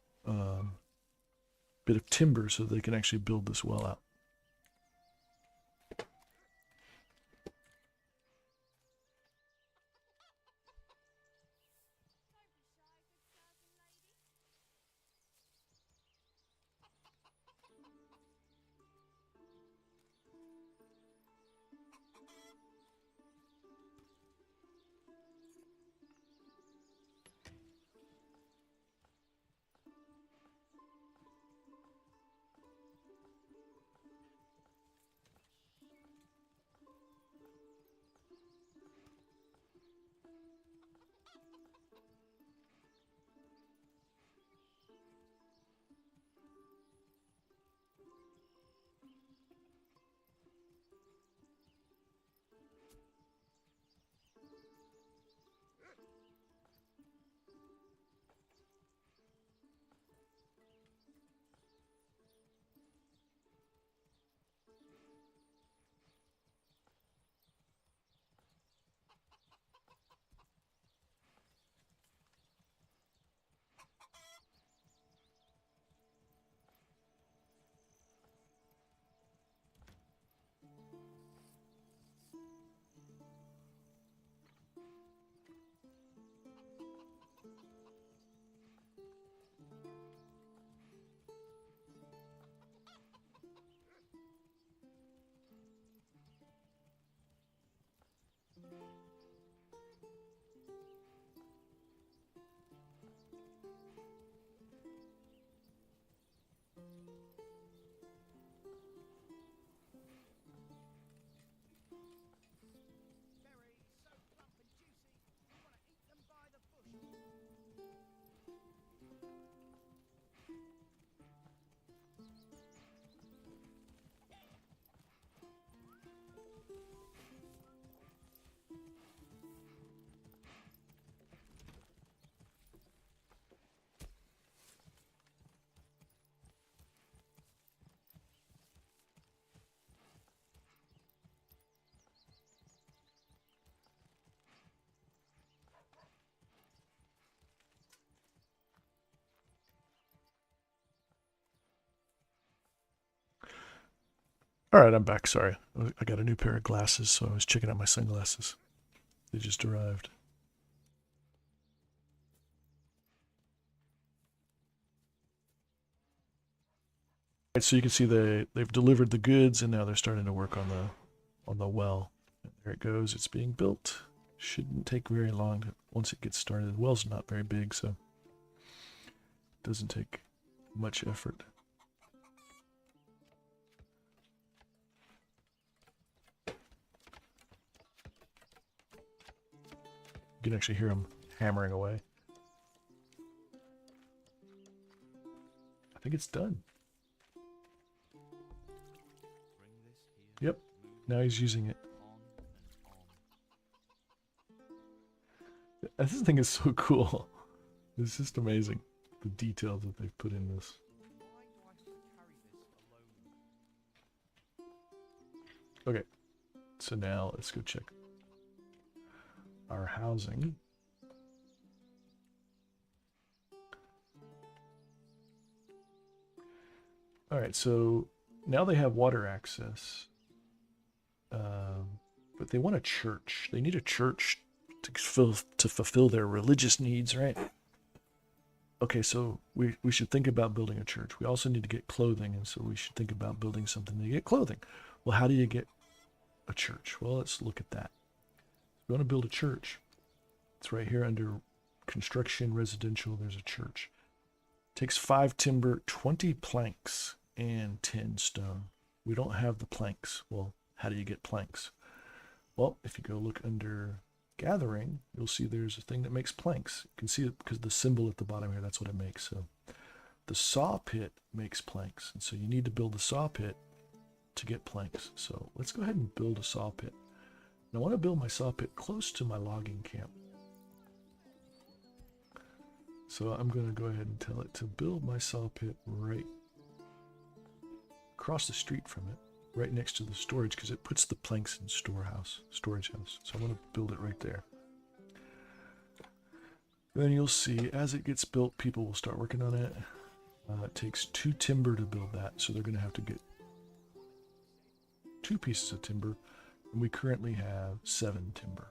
bit of timber so they can actually build this well out. Berries so plump and juicy, you want to eat them by the bushel. All right, I'm back. Sorry. I got a new pair of glasses, so I was checking out my sunglasses. They just arrived. Right, so you can see they've delivered the goods, and now they're starting to work on the well. And there it goes. It's being built. Shouldn't take very long once it gets started. The well's not very big, so it doesn't take much effort. You can actually hear them hammering away. I think it's done. Yep. Now he's using it. This thing is so cool. It's just amazing. The details that they've put in this. Okay. So now let's go check our housing. All right, so now they have water access, but they want a church. They need a church to fulfill their religious needs, right? Okay, so we should think about building a church. We also need to get clothing, and so we should think about building something to get clothing. Well, how do you get a church? Well, let's look at that. We want to build a church. It's right here under construction, residential. There's a church. Takes 5 timber, 20 planks, and 10 stone. We don't have the planks. Well, how do you get planks? Well, if you go look under gathering, you'll see there's a thing that makes planks. You can see it because the symbol at the bottom here, that's what it makes. So the saw pit makes planks. And so you need to build the saw pit to get planks. So let's go ahead and build a saw pit. And I want to build my saw pit close to my logging camp. So I'm going to go ahead and tell it to build my saw pit right across the street from it, right next to the storage, because it puts the planks in storage house. So I'm going to build it right there. Then you'll see as it gets built, people will start working on it. It takes 2 timber to build that, so they're going to have to get 2 pieces of timber, and we currently have 7 timber.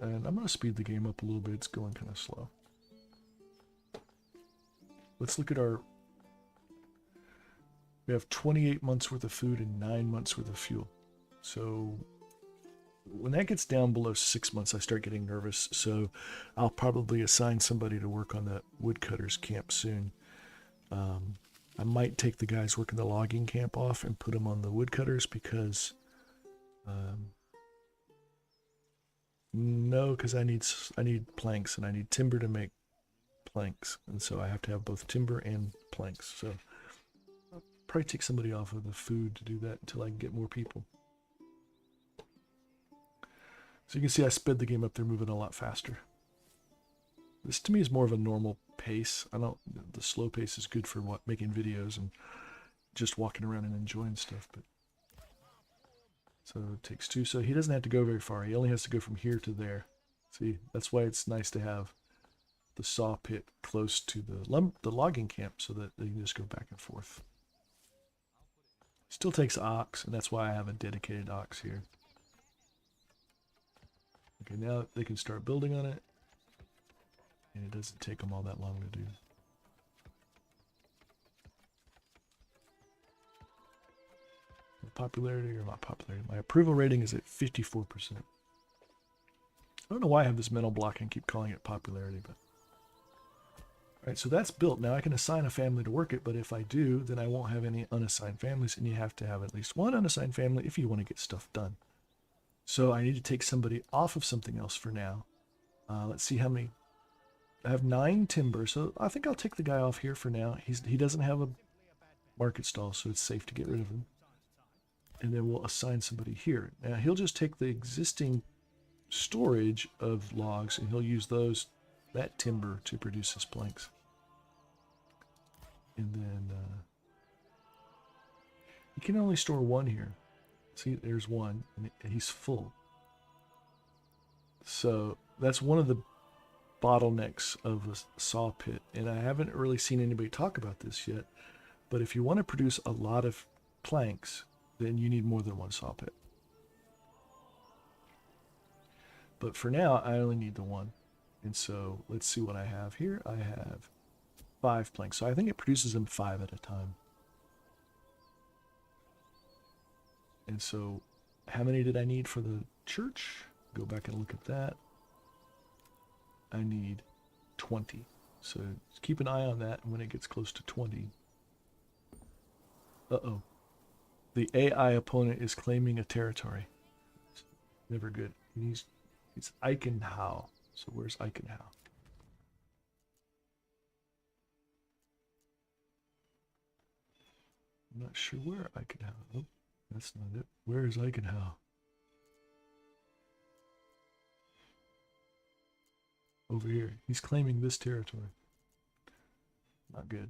And I'm going to speed the game up a little bit. It's going kind of slow. Let's look at our... We have 28 months worth of food and 9 months worth of fuel. So when that gets down below 6 months, I start getting nervous. So I'll probably assign somebody to work on that woodcutters camp soon. I might take the guys working the logging camp off and put them on the woodcutters because... no, because I need planks and I need timber to make planks, and so I have to have both timber and planks. So I'll probably take somebody off of the food to do that until I can get more people. So you can see I sped the game up. They're moving a lot faster. This to me is more of a normal pace. The slow pace is good for making videos and just walking around and enjoying stuff, but. So it takes 2. So he doesn't have to go very far. He only has to go from here to there. See, that's why it's nice to have the saw pit close to the logging camp so that they can just go back and forth. Still takes ox, and that's why I have a dedicated ox here. Okay, now they can start building on it. And it doesn't take them all that long to do. Popularity or not popularity. My approval rating is at 54%. I don't know why I have this mental block and keep calling it popularity, but. Alright, so that's built. Now I can assign a family to work it, but if I do, then I won't have any unassigned families, and you have to have at least 1 unassigned family if you want to get stuff done. So I need to take somebody off of something else for now. Let's see how many. I have 9 timber, so I think I'll take the guy off here for now. He doesn't have a market stall, so it's safe to get rid of him. And then we'll assign somebody here. Now he'll just take the existing storage of logs and he'll use that timber to produce his planks. And then he can only store 1 here. See, there's 1 and he's full. So that's one of the bottlenecks of a saw pit, and I haven't really seen anybody talk about this yet, but if you want to produce a lot of planks, then you need more than one saw pit. But for now, I only need the one. And so let's see what I have here. I have 5 planks. So I think it produces them 5 at a time. And so how many did I need for the church? Go back and look at that. I need 20. So keep an eye on that when it gets close to 20. Uh-oh. The AI opponent is claiming a territory. It's never good. It's Eichenhau. So where's Eichenhau? I'm not sure where Eichenhau. Oh, that's not it. Where is Eichenhau? Over here. He's claiming this territory. Not good.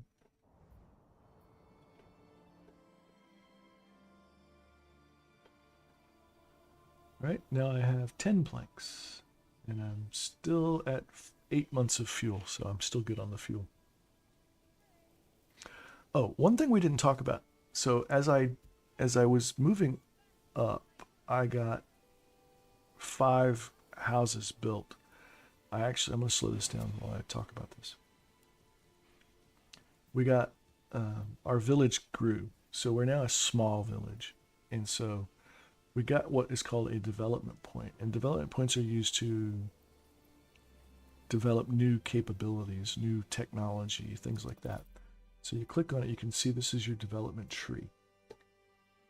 Right, now I have 10 planks. And I'm still at 8 months of fuel, so I'm still good on the fuel. Oh, one thing we didn't talk about. So as I was moving up, I got 5 houses built. I'm going to slow this down while I talk about this. We got, our village grew. So we're now a small village. And so we got what is called a development point. And development points are used to develop new capabilities, new technology, things like that. So you click on it, you can see this is your development tree.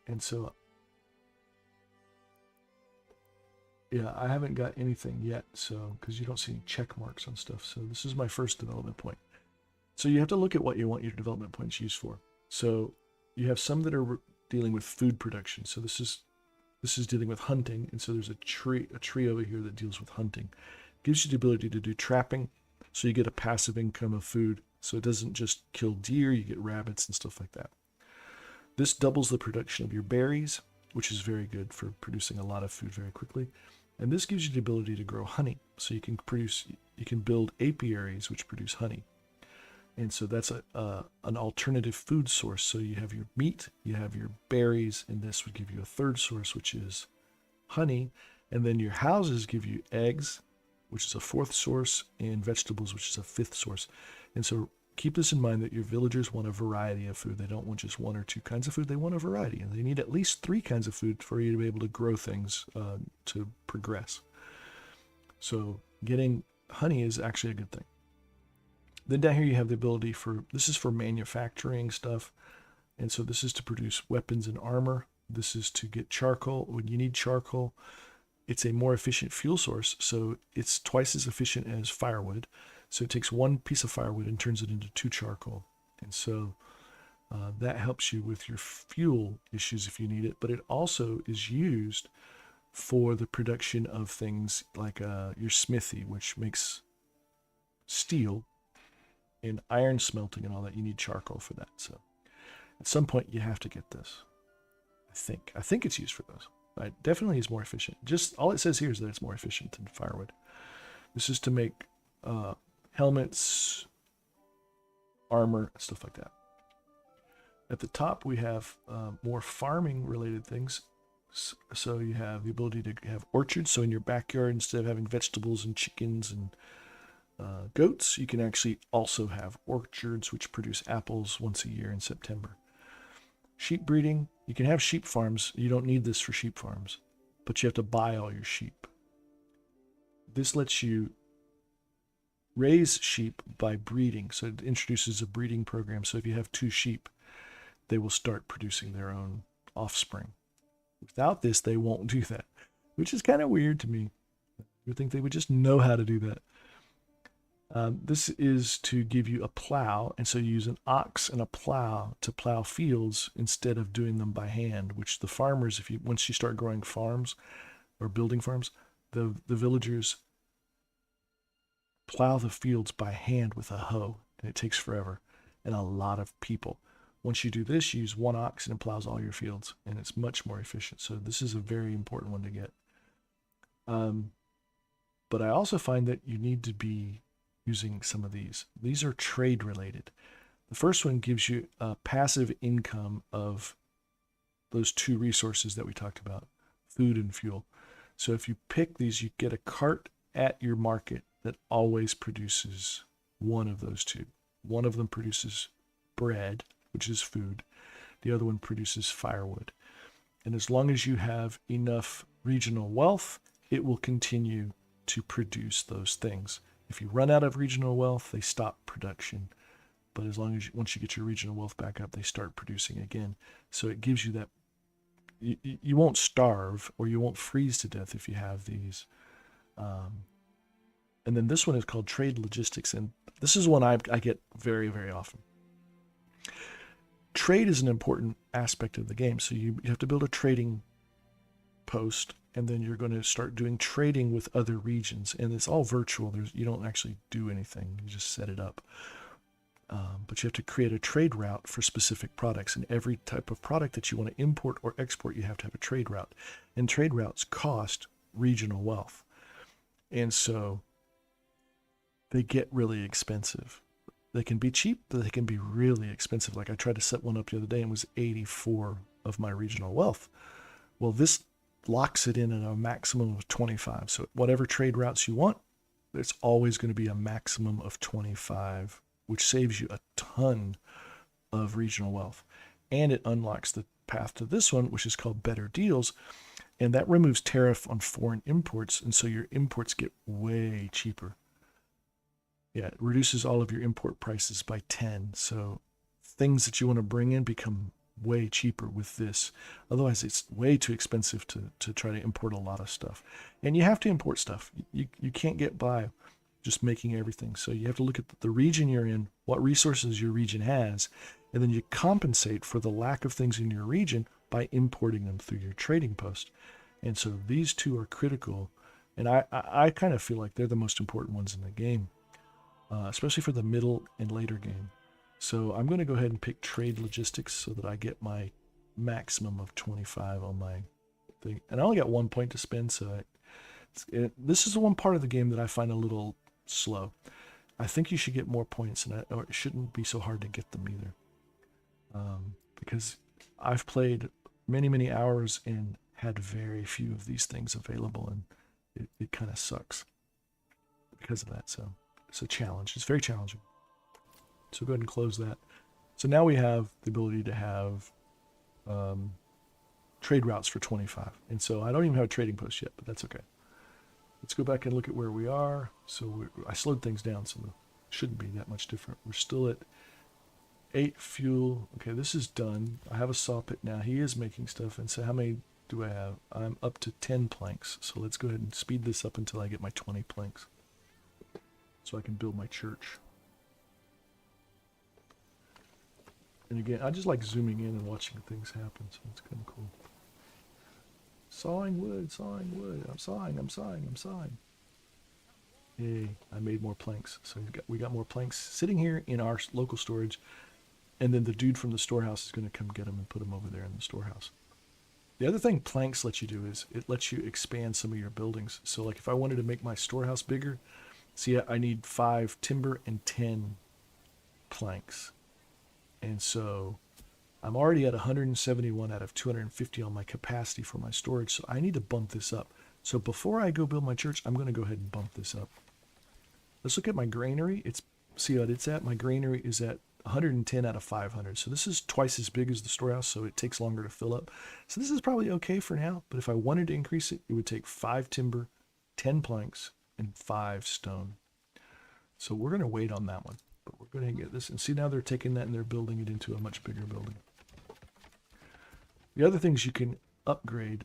And so, yeah, I haven't got anything yet, so, because you don't see any check marks on stuff. So this is my first development point. So you have to look at what you want your development points used for. So you have some that are dealing with food production. So this is dealing with hunting, and so there's a tree over here that deals with hunting. It gives you the ability to do trapping, so you get a passive income of food. So it doesn't just kill deer, you get rabbits and stuff like that. This doubles the production of your berries, which is very good for producing a lot of food very quickly. And this gives you the ability to grow honey. So you can build apiaries which produce honey. And so that's an alternative food source. So you have your meat, you have your berries, and this would give you a third source, which is honey. And then your houses give you eggs, which is a fourth source, and vegetables, which is a fifth source. And so keep this in mind that your villagers want a variety of food. They don't want just 1 or 2 kinds of food. They want a variety. And they need at least 3 kinds of food for you to be able to grow things to progress. So getting honey is actually a good thing. Then down here you have the ability this is for manufacturing stuff. And so this is to produce weapons and armor. This is to get charcoal when you need charcoal. It's a more efficient fuel source, so it's twice as efficient as firewood. So it takes 1 piece of firewood and turns it into 2 charcoal. And so that helps you with your fuel issues if you need it. But it also is used for the production of things like your smithy, which makes steel, and iron smelting and all that. You need charcoal for that. So at some point you have to get this. I think it's used for those. It definitely is more efficient. Just all it says here is that it's more efficient than firewood. This is to make helmets, armor, stuff like that. At the top we have more farming related things. So you have the ability to have orchards. So in your backyard, instead of having vegetables and chickens and goats, you can actually also have orchards which produce apples once a year in September. Sheep breeding, you can have sheep farms. You don't need this for sheep farms, but you have to buy all your sheep. This lets you raise sheep by breeding. So it introduces a breeding program. So if you have 2 sheep, they will start producing their own offspring. Without this, they won't do that, which is kind of weird to me. You would think they would just know how to do that. This is to give you a plow, and so you use an ox and a plow to plow fields instead of doing them by hand, which the farmers, once you start growing farms or building farms, the villagers plow the fields by hand with a hoe, and it takes forever and a lot of people. Once you do this, you use 1 ox and it plows all your fields, and it's much more efficient. So this is a very important one to get. But I also find that you need to be using some of these. These are trade related. The first one gives you a passive income of those two resources that we talked about, food and fuel. So if you pick these, you get a cart at your market that always produces one of those two. One of them produces bread, which is food. The other one produces firewood. And as long as you have enough regional wealth, it will continue to produce those things. If you run out of regional wealth, they stop production. But as long as once you get your regional wealth back up, they start producing again. So it gives you that. You won't starve or you won't freeze to death if you have these. And then this one is called trade logistics, and this is one I get very, very often. Trade is an important aspect of the game, so you have to build a trading post, and then you're going to start doing trading with other regions, and it's all virtual. You don't actually do anything; you just set it up. But you have to create a trade route for specific products, and every type of product that you want to import or export, you have to have a trade route, and trade routes cost regional wealth, and so they get really expensive. They can be cheap, but they can be really expensive. Like I tried to set one up the other day and it was 84 of my regional wealth. Well, this locks it in at a maximum of 25. So whatever trade routes you want, it's always going to be a maximum of 25, which saves you a ton of regional wealth. And it unlocks the path to this one, which is called better deals. And that removes tariff on foreign imports. And so your imports get way cheaper. Yeah, it reduces all of your import prices by 10. So things that you want to bring in become way cheaper with this. Otherwise, it's way too expensive to try to import a lot of stuff. And you have to import stuff. You can't get by just making everything. So you have to look at the region you're in, what resources your region has, and then you compensate for the lack of things in your region by importing them through your trading post. And so these two are critical. And I kind of feel like they're the most important ones in the game. Especially for the middle and later game. So I'm going to go ahead and pick trade logistics so that I get my maximum of 25 on my thing. And I only got 1 point to spend, so this is the one part of the game that I find a little slow. I think you should get more points, or it shouldn't be so hard to get them either. Because I've played many, many hours and had very few of these things available, and it kind of sucks because of that, so... It's a challenge. It's very challenging. So go ahead and close that. So now we have the ability to have trade routes for 25. And so I don't even have a trading post yet, but that's okay. Let's go back and look at where we are. So I slowed things down, so it shouldn't be that much different. We're still at 8 fuel. Okay, this is done. I have a saw pit now. He is making stuff. And so how many do I have? I'm up to 10 planks. So let's go ahead and speed this up until I get my 20 planks, so I can build my church. And again, I just like zooming in and watching things happen, so it's kind of cool. Sawing wood, sawing wood. I'm sawing. Yay, I made more planks. So we got more planks sitting here in our local storage, and then the dude from the storehouse is going to come get them and put them over there in the storehouse. The other thing planks let you do is it lets you expand some of your buildings. So like if I wanted to make my storehouse bigger, see, I need 5 timber and 10 planks. And so I'm already at 171 out of 250 on my capacity for my storage. So I need to bump this up. So before I go build my church, I'm going to go ahead and bump this up. Let's look at my granary. See what it's at. My granary is at 110 out of 500. So this is twice as big as the storehouse, so it takes longer to fill up. So this is probably okay for now. But if I wanted to increase it, it would take 5 timber, 10 planks, and 5 stone. So we're going to wait on that one, but we're going to get this. And see, now they're taking that and they're building it into a much bigger building. The other things you can upgrade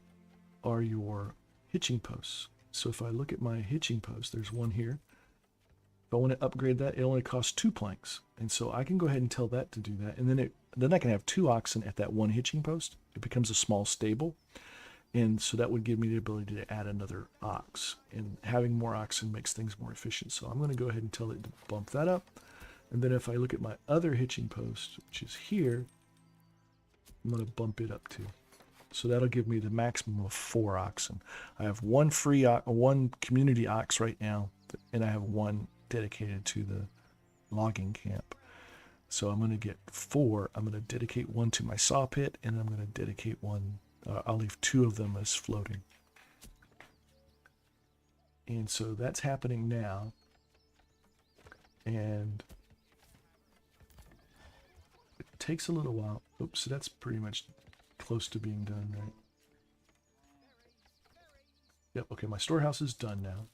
are your hitching posts. So if I look at my hitching post, there's one here. If I want to upgrade that, it only costs 2 planks. And so I can go ahead and tell that to do that. And then I can have 2 oxen at that one hitching post. It becomes a small stable. And so that would give me the ability to add another ox. And having more oxen makes things more efficient. So I'm going to go ahead and tell it to bump that up. And then if I look at my other hitching post, which is here, I'm going to bump it up too. So that'll give me the maximum of 4 oxen. I have one community ox right now, and I have one dedicated to the logging camp. So I'm going to get 4. I'm going to dedicate 1 to my saw pit, and I'm going to dedicate 1. I'll leave 2 of them as floating. And so that's happening now. And it takes a little while. Oops, so that's pretty much close to being done, right? Yep, okay, my storehouse is done now.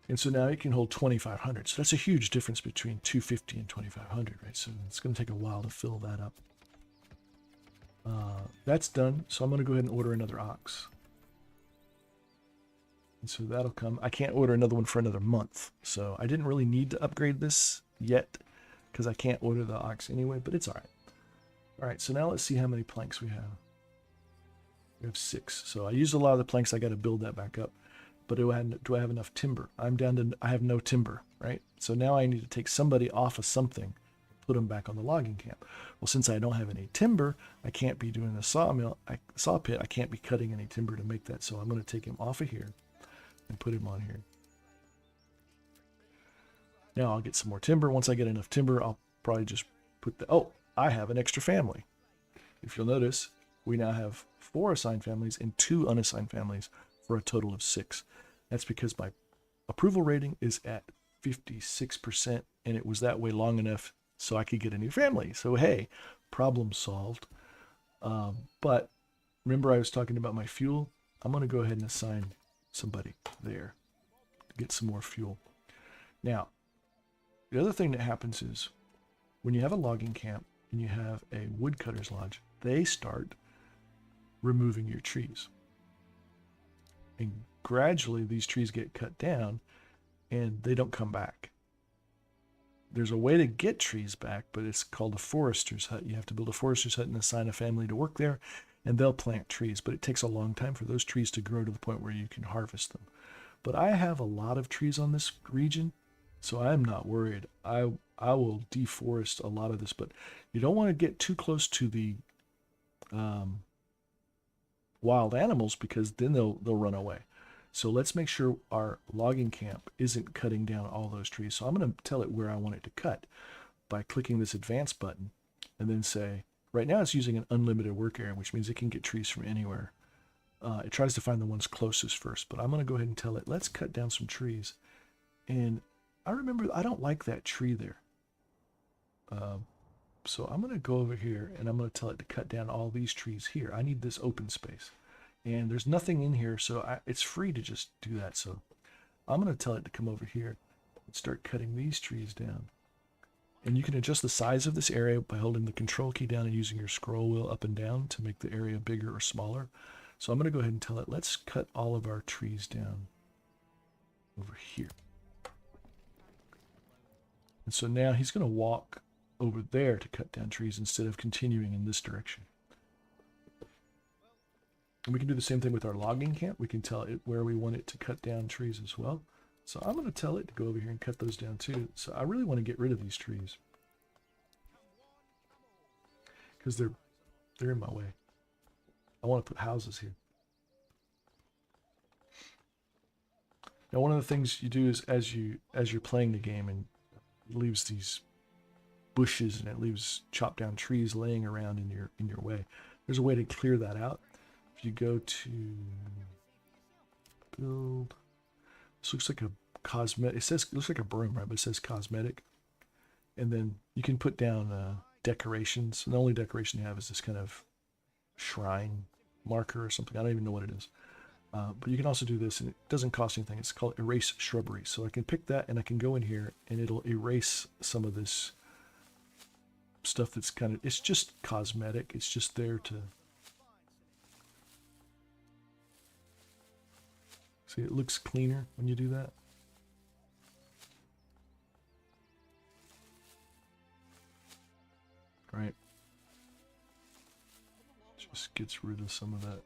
And so now it can hold 2,500. So that's a huge difference between 250 and 2,500, right? So it's going to take a while to fill that up. That's done. So I'm going to go ahead and order another ox. And so that'll come. I can't order another one for another month. So I didn't really need to upgrade this yet because I can't order the ox anyway, but it's all right. All right, so now let's see how many planks we have. We have 6. So I used a lot of the planks. I got to build that back up. But do I have enough timber? I'm down to, I have no timber, right? So now I need to take somebody off of something, put them back on the logging camp. Well, since I don't have any timber, I can't be doing the saw pit. I can't be cutting any timber to make that. So I'm going to take him off of here and put him on here. Now I'll get some more timber. Once I get enough timber, I'll probably just put the, oh, I have an extra family. If you'll notice, we now have 4 assigned families and 2 unassigned families for a total of 6. That's because my approval rating is at 56%, and it was that way long enough so I could get a new family. So hey, problem solved. But remember I was talking about my fuel? I'm going to go ahead and assign somebody there to get some more fuel. Now, the other thing that happens is when you have a logging camp and you have a woodcutter's lodge, they start removing your trees. And gradually these trees get cut down and they don't come back. There's a way to get trees back, but it's called a forester's hut. You have to build a forester's hut and assign a family to work there, and they'll plant trees. But it takes a long time for those trees to grow to the point where you can harvest them. But I have a lot of trees on this region, so I'm not worried. I will deforest a lot of this, but you don't want to get too close to the wild animals because then they'll run away. So let's make sure our logging camp isn't cutting down all those trees. So I'm going to tell it where I want it to cut by clicking this advance button and then say, right now it's using an unlimited work area, which means it can get trees from anywhere. It tries to find the ones closest first, but I'm going to go ahead and tell it, let's cut down some trees. And I remember I don't like that tree there. So I'm going to go over here and I'm going to tell it to cut down all these trees here. I need this open space. And there's nothing in here, so it's free to just do that. So I'm going to tell it to come over here and start cutting these trees down. And you can adjust the size of this area by holding the control key down and using your scroll wheel up and down to make the area bigger or smaller. So I'm going to go ahead and tell it, let's cut all of our trees down over here. And so now he's going to walk over there to cut down trees instead of continuing in this direction. And we can do the same thing with our logging camp. We can tell it where we want it to cut down trees as well. So I'm going to tell it to go over here and cut those down too. So I really want to get rid of these trees because they're in my way. I want to put houses here. Now, one of the things you do is as you're playing the game and it leaves these bushes and it leaves chopped down trees laying around in your way. There's a way to clear that out. If you go to build, this looks like a cosmetic. It looks like a broom, right? But it says cosmetic. And then you can put down decorations. And the only decoration you have is this kind of shrine marker or something. I don't even know what it is. But you can also do this, and it doesn't cost anything. It's called erase shrubbery. So I can pick that, and I can go in here, and it'll erase some of this stuff that's kind of, it's just cosmetic. It's just there to, see, it looks cleaner when you do that. Right. Just gets rid of some of that.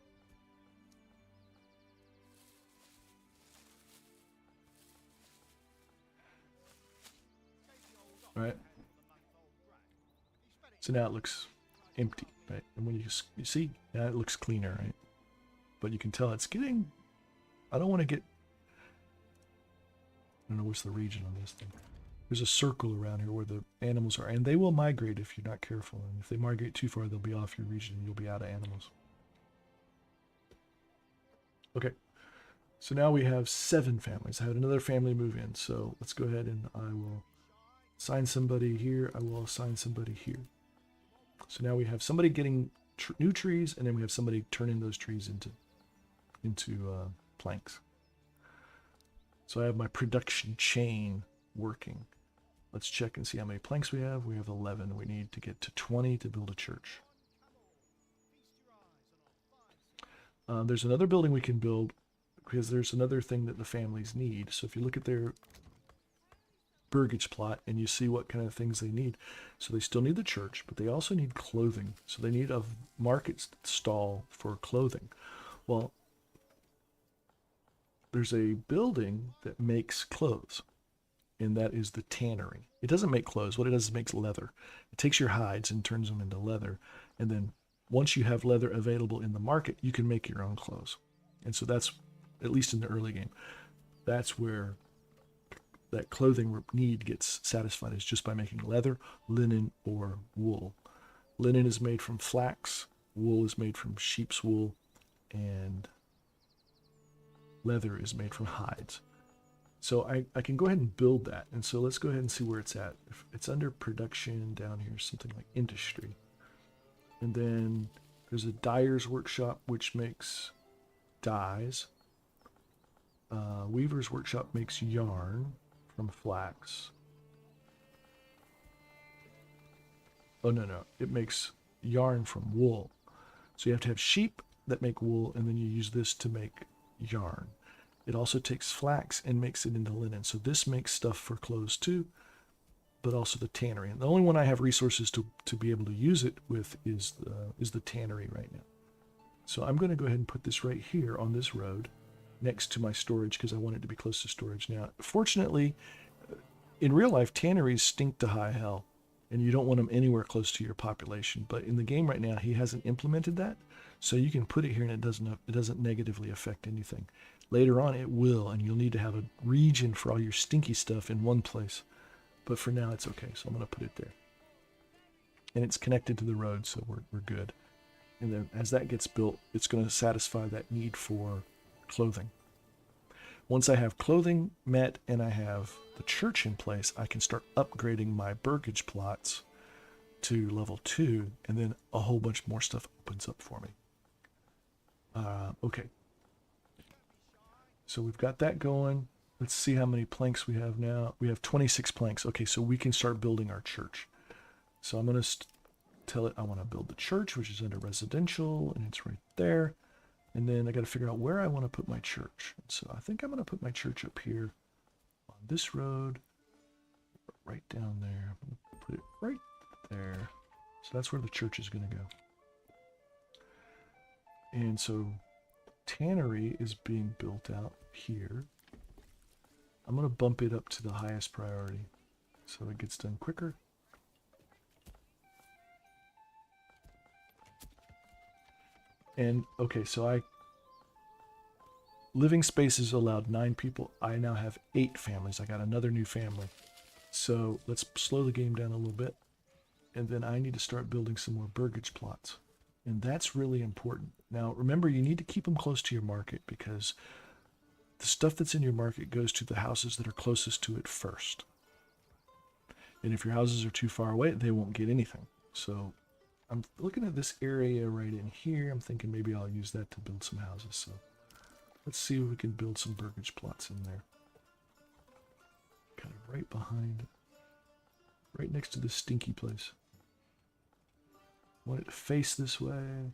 Right. So now it looks empty, right? And when you see, now it looks cleaner, right? But you can tell it's getting, I don't want to get don't know what's the region on this thing. There's a circle around here where the animals are, and they will migrate if you're not careful. And if they migrate too far, they'll be off your region and you'll be out of animals. Okay, so now we have 7 families. I had another family move in, so let's go ahead and I will assign somebody here. I will assign somebody here. So now we have somebody getting new trees, and then we have somebody turning those trees into planks. So I have my production chain working. Let's check and see how many planks we have. We have 11. We need to get to 20 to build a church. There's another building we can build because there's another thing that the families need. So if you look at their burgage plot and you see what kind of things they need. So they still need the church, but they also need clothing. So they need a market stall for clothing. Well, there's a building that makes clothes, and that is the tannery. It doesn't make clothes. What it does is it makes leather. It takes your hides and turns them into leather. And then once you have leather available in the market, you can make your own clothes. And so that's, at least in the early game, that's where that clothing need gets satisfied, is just by making leather, linen, or wool. Linen is made from flax, wool is made from sheep's wool, and leather is made from hides. So I can go ahead and build that. And so let's go ahead and see where it's at. If it's under production down here, something like industry. And then there's a dyer's workshop, which makes dyes. Weaver's workshop makes yarn from flax. Oh, no. It makes yarn from wool. So you have to have sheep that make wool, and then you use this to make yarn. It also takes flax and makes it into linen. So this makes stuff for clothes too, but also the tannery. And the only one I have resources to be able to use it with is the tannery right now. So I'm going to go ahead and put this right here on this road next to my storage because I want it to be close to storage. Now, fortunately, in real life, tanneries stink to high hell, and you don't want them anywhere close to your population. But in the game right now, he hasn't implemented that, so you can put it here and it doesn't negatively affect anything. Later on, it will, and you'll need to have a region for all your stinky stuff in one place. But for now, it's okay, so I'm going to put it there. And it's connected to the road, so we're good. And then as that gets built, it's going to satisfy that need for clothing. Once I have clothing met and I have the church in place, I can start upgrading my burgage plots to level 2, and then a whole bunch more stuff opens up for me. Okay. So we've got that going. Let's see how many planks we have now. We have 26 planks. Okay, so we can start building our church. So I'm going to tell it I want to build the church, which is under residential, and it's right there. And then I got to figure out where I want to put my church. So I think I'm going to put my church up here on this road, right down there. I'm going to put it right there. So that's where the church is going to go. And so tannery is being built out here. I'm going to bump it up to the highest priority so it gets done quicker. And okay, so living spaces allowed 9 people. I now have 8 families. I got another new family. So let's slow the game down a little bit. And then I need to start building some more burgage plots. And that's really important. Now, remember, you need to keep them close to your market because the stuff that's in your market goes to the houses that are closest to it first. And if your houses are too far away, they won't get anything. So I'm looking at this area right in here. I'm thinking maybe I'll use that to build some houses. So let's see if we can build some burgage plots in there. Kind of right behind, right next to this stinky place. Want it to face this way.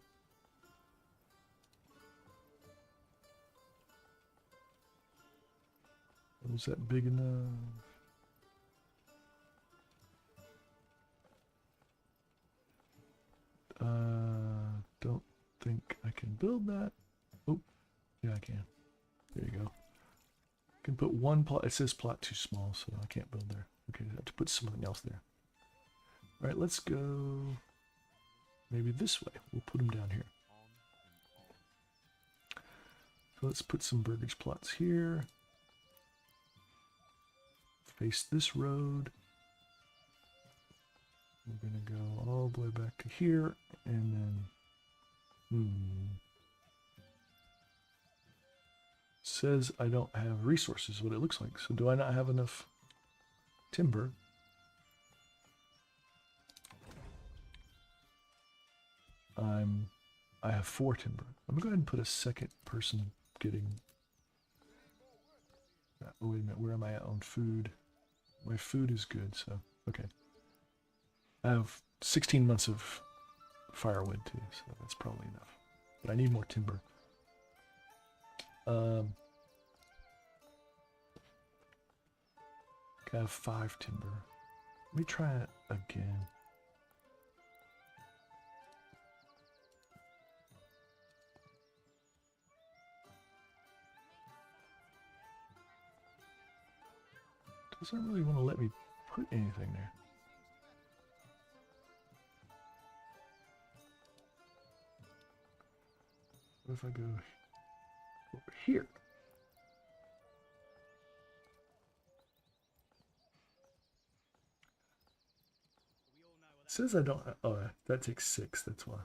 Was that big enough? Don't think I can build that. Oh, yeah, I can. There you go. I can put one plot. It says plot too small, so I can't build there. Okay, I have to put something else there. All right, let's go maybe this way. We'll put them down here. So let's put some burgage plots here. face this road. We're gonna go all the way back to here, and then, says I don't have resources, what it looks like. So do I not have enough timber? I have 4 timber. I'm gonna go ahead and put a second person getting. Oh, wait a minute, where am I at on food? My food is good, so okay. I have 16 months of firewood too, so that's probably enough. But I need more timber. I have 5 timber. Let me try it again. Doesn't really want to let me put anything there. What if I go over here? It says I don't. Oh, that takes 6. That's why.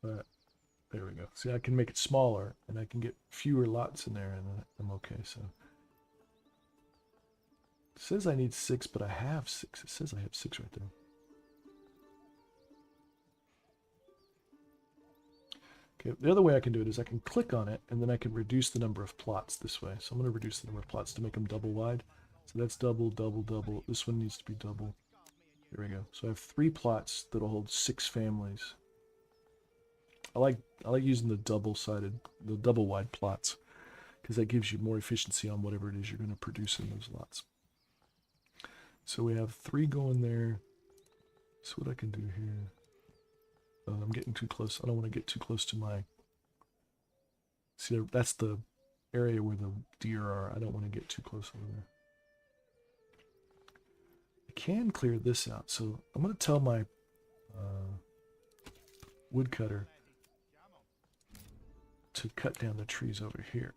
But there we go. See, I can make it smaller, and I can get fewer lots in there, and I'm okay. So it says I need 6, but I have 6. It says I have 6 right there. Okay, the other way I can do it is I can click on it, and then I can reduce the number of plots this way. So I'm going to reduce the number of plots to make them double wide. So that's double, double, double. This one needs to be double. There we go. So I have 3 plots that'll hold 6 families. I like using the double wide plots, because that gives you more efficiency on whatever it is you're going to produce in those lots. So we have 3 going there. So what I can do here. I'm getting too close. I don't want to get too close to my. See, that's the area where the deer are. I don't want to get too close over there. I can clear this out. So I'm going to tell my woodcutter to cut down the trees over here.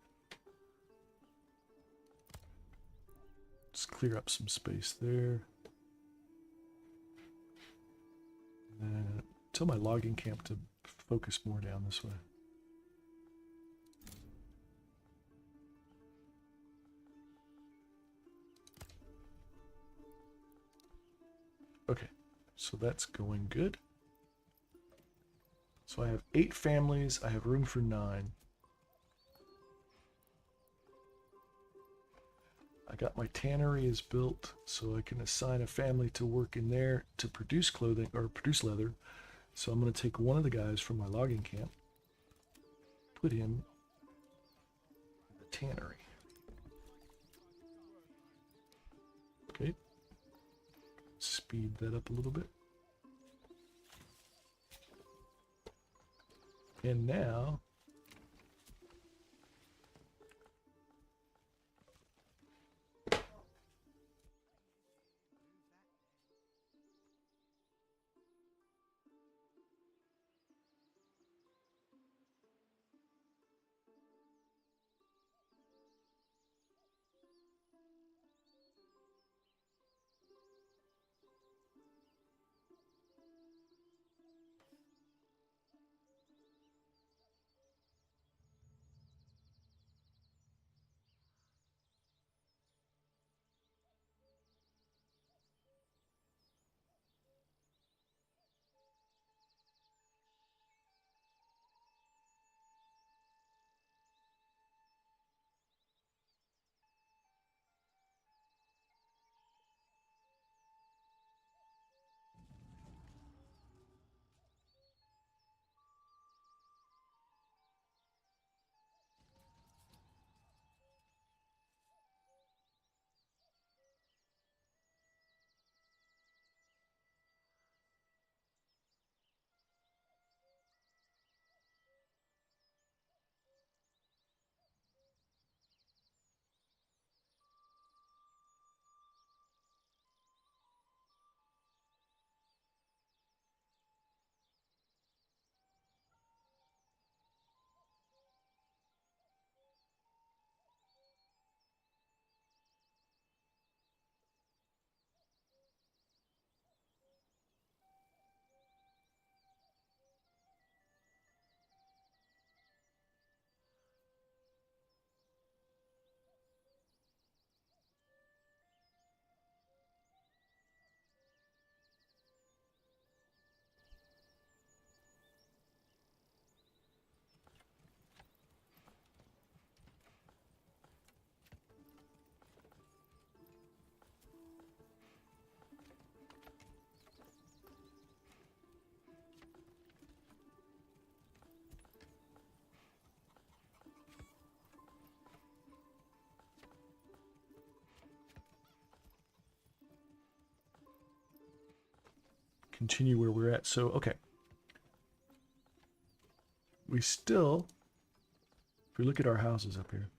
Just clear up some space there. And then tell my logging camp to focus more down this way. Okay, so that's going good. So I have 8 families. I have room for 9. I got my tannery is built, so I can assign a family to work in there to produce clothing or produce leather. So I'm going to take one of the guys from my logging camp, put him in the tannery. Okay. Speed that up a little bit. And now continue where we're at. So, okay. We still, if we look at our houses up here,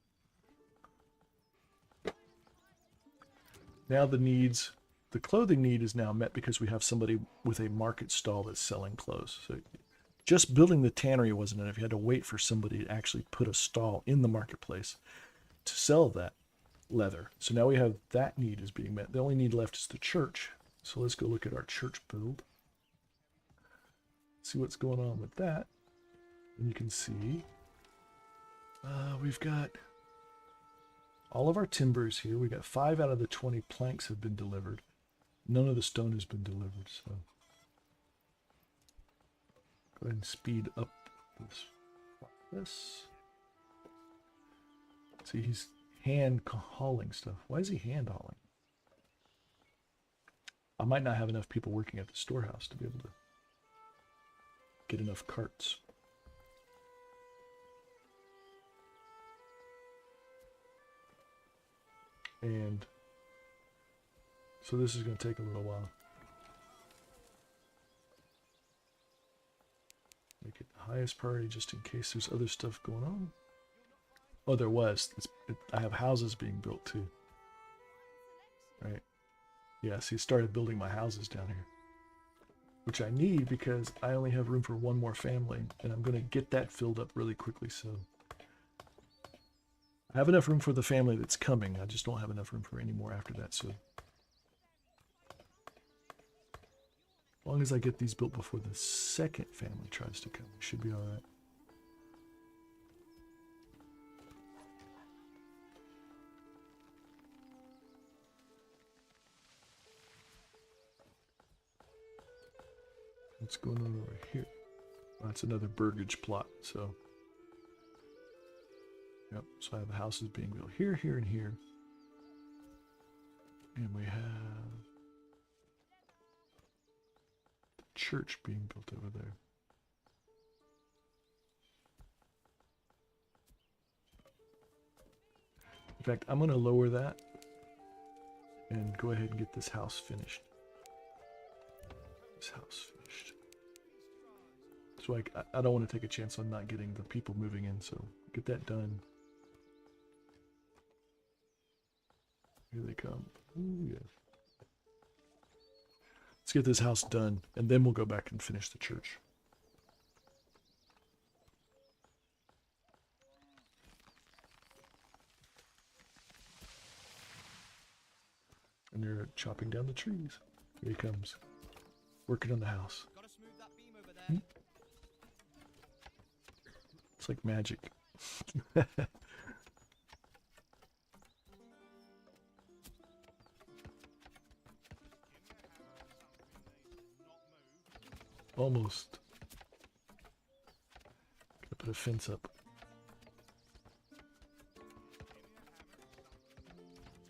now the clothing need is now met because we have somebody with a market stall that's selling clothes. So just building the tannery wasn't enough. You had to wait for somebody to actually put a stall in the marketplace to sell that leather. So now we have that need is being met. The only need left is the church. So let's go look at our church build. See what's going on with that. And you can see we've got all of our timbers here. We got 5 out of the 20 planks have been delivered. None of the stone has been delivered. So go ahead and speed up this. See, he's hand hauling stuff. Why is he hand hauling? I might not have enough people working at the storehouse to be able to get enough carts. And so this is going to take a little while. Make it the highest priority just in case there's other stuff going on. Oh, there was. I have houses being built too. Right. Yeah, see, started building my houses down here. Which I need because I only have room for one more family. And I'm going to get that filled up really quickly. So I have enough room for the family that's coming. I just don't have enough room for any more after that. So as long as I get these built before the second family tries to come, we should be all right. What's going on over here? Oh, that's another burgage plot. So, yep. So I have houses being built here, here, and here. And we have the church being built over there. In fact, I'm going to lower that and go ahead and get this house finished. This house finished. So I don't want to take a chance on not getting the people moving in, so get that done. Here they come. Ooh, yes. Let's get this house done, and then we'll go back and finish the church. And they're chopping down the trees. Here he comes. Working on the house. Gotta smooth that beam over there. It's like magic. Almost. Gotta put a fence up.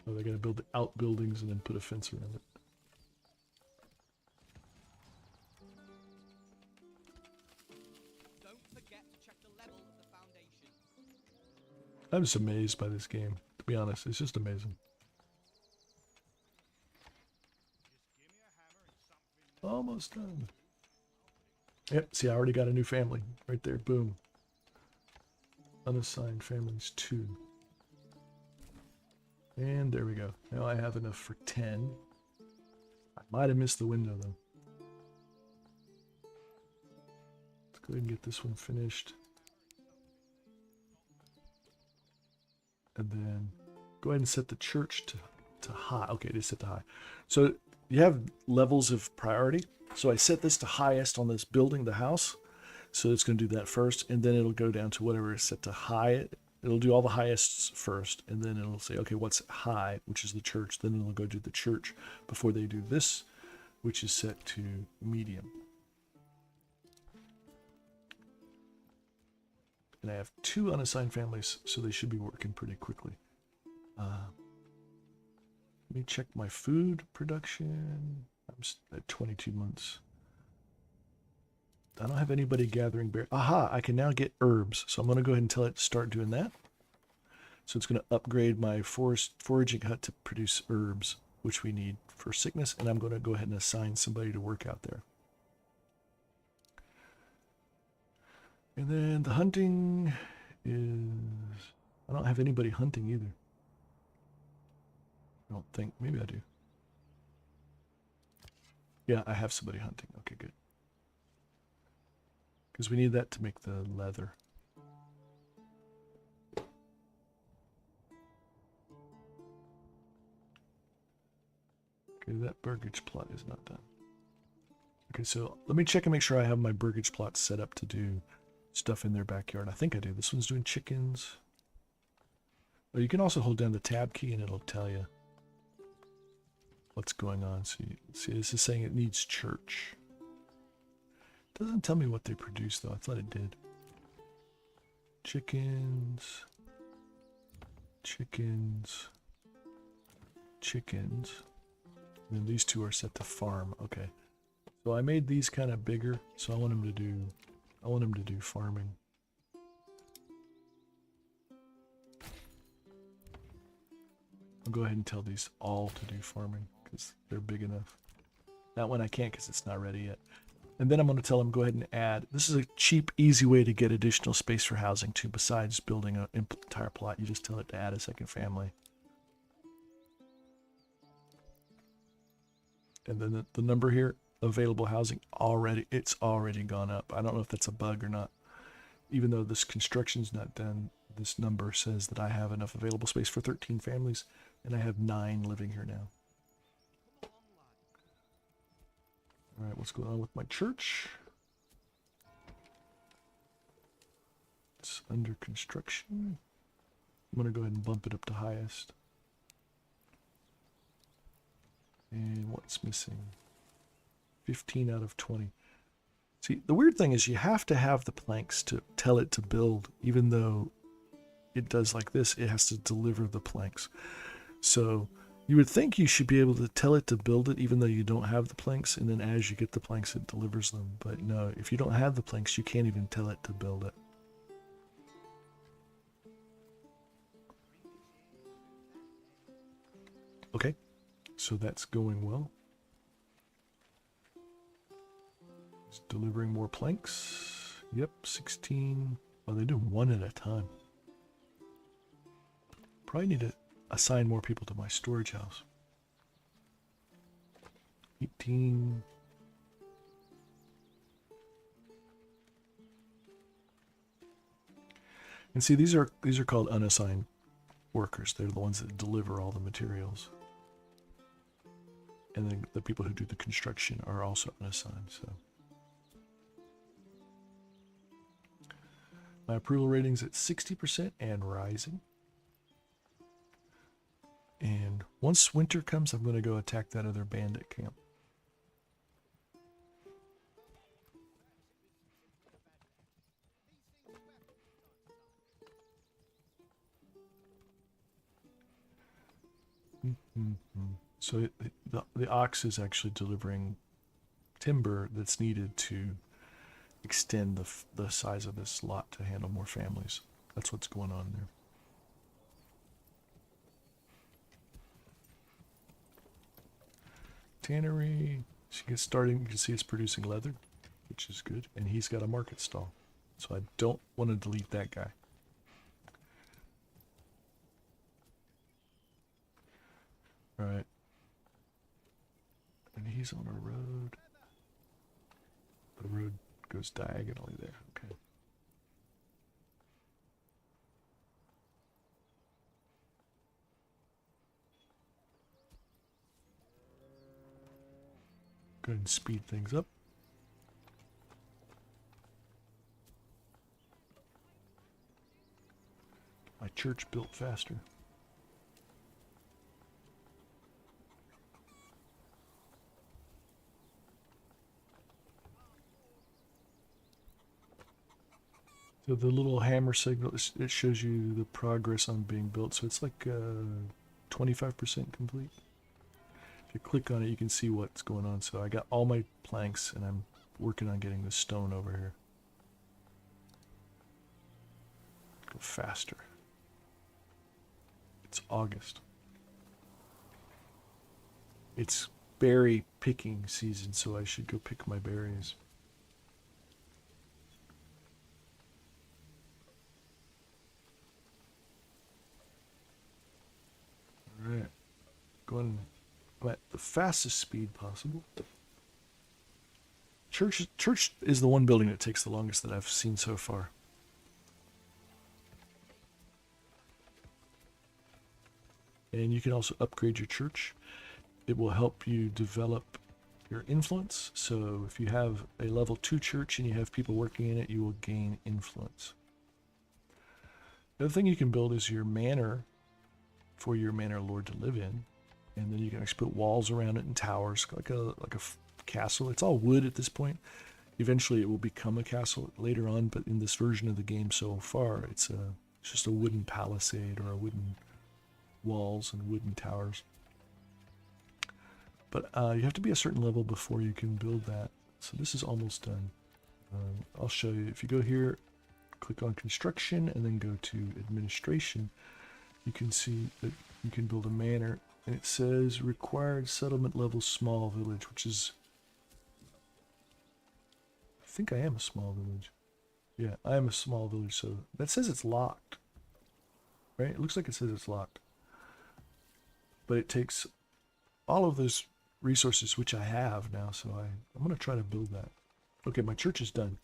Oh, they're gonna build the outbuildings and then put a fence around it. Don't forget to check the level of the foundation. I'm just amazed by this game, to be honest. It's just amazing. Almost done. Yep, see, I already got a new family right there. Boom. Unassigned families 2. And there we go. Now I have enough for 10. I might have missed the window though. Let's go ahead and get this one finished. And then go ahead and set the church to high. Okay, it is set to high. So you have levels of priority. So I set this to highest on this building, the house. So it's going to do that first, and then it'll go down to whatever is set to high. It'll do all the highest first, and then it'll say, okay, what's high, which is the church. Then it'll go do the church before they do this, which is set to medium. And I have 2 unassigned families, so they should be working pretty quickly. Let me check my food production. I'm at 22 months. I don't have anybody gathering berries. Aha, I can now get herbs. So I'm going to go ahead and tell it to start doing that. So it's going to upgrade my foraging hut to produce herbs, which we need for sickness. And I'm going to go ahead and assign somebody to work out there. And then the hunting is... I don't have anybody hunting either. I don't think. Maybe I do. Yeah, I have somebody hunting. Okay, good. Because we need that to make the leather. Okay, that burgage plot is not done. Okay, so let me check and make sure I have my burgage plots set up to do stuff in their backyard. I think I do. This one's doing chickens. Oh, you can also hold down the tab key and it'll tell you what's going on. So you see, this is saying it needs church. It doesn't tell me what they produce though. I thought it did. Chickens. Chickens. Chickens. And then these two are set to farm. Okay. So I made these kind of bigger, so I want them to do farming. I'll go ahead and tell these all to do farming because they're big enough. That one I can't because it's not ready yet. And then I'm going to tell them go ahead and add. This is a cheap, easy way to get additional space for housing too. Besides building an entire plot, you just tell it to add a second family. And then the number here, available housing, it's already gone up. I don't know if that's a bug or not. Even though this construction's not done, this number says that I have enough available space for 13 families, and I have 9 living here now. All right, what's going on with my church? It's under construction. I'm going to go ahead and bump it up to highest. And what's missing? 15 out of 20. See, the weird thing is you have to have the planks to tell it to build, even though it does like this, it has to deliver the planks. So you would think you should be able to tell it to build it even though you don't have the planks, and then as you get the planks, it delivers them. But no, if you don't have the planks, you can't even tell it to build it. Okay, so that's going well. It's delivering more planks. Yep, 16. Well, they do one at a time. Probably need to assign more people to my storage house. 18. And see, these are called unassigned workers. They're the ones that deliver all the materials. And then the people who do the construction are also unassigned. So my approval rating's at 60% and rising. And once winter comes, I'm going to go attack that other bandit camp. So the ox is actually delivering timber that's needed to extend the size of this lot to handle more families. That's what's going on there. Tannery, she gets starting. You can see it's producing leather, which is good, and he's got a market stall, so I don't want to delete that guy. All right, and he's on a road. The road goes diagonally there. Okay. Go ahead and speed things up. My church built faster. So the little hammer signal, it shows you the progress on being built. So it's like 25% complete. If you click on it, you can see what's going on. So I got all my planks, and I'm working on getting the stone over here. Go faster. It's August. It's berry picking season, so I should go pick my berries. I'm at the fastest speed possible. Church is the one building that takes the longest that I've seen so far. And you can also upgrade your church. It will help you develop your influence. So if you have a level 2 church and you have people working in it, you will gain influence. The other thing you can build is your manor for your manor lord to live in. And then you can actually put walls around it and towers, like a castle. It's all wood at this point. Eventually it will become a castle later on, but in this version of the game so far, it's just a wooden palisade or a wooden walls and wooden towers. But you have to be a certain level before you can build that. So this is almost done. I'll show you. If you go here, click on construction and then go to administration, you can see that you can build a manor, and it says required settlement level small village, which is, I think I am a small village. Yeah, I am a small village, so that says it's locked, right? It looks like it says it's locked. But it takes all of those resources, which I have now, so I'm going to try to build that. Okay, my church is done.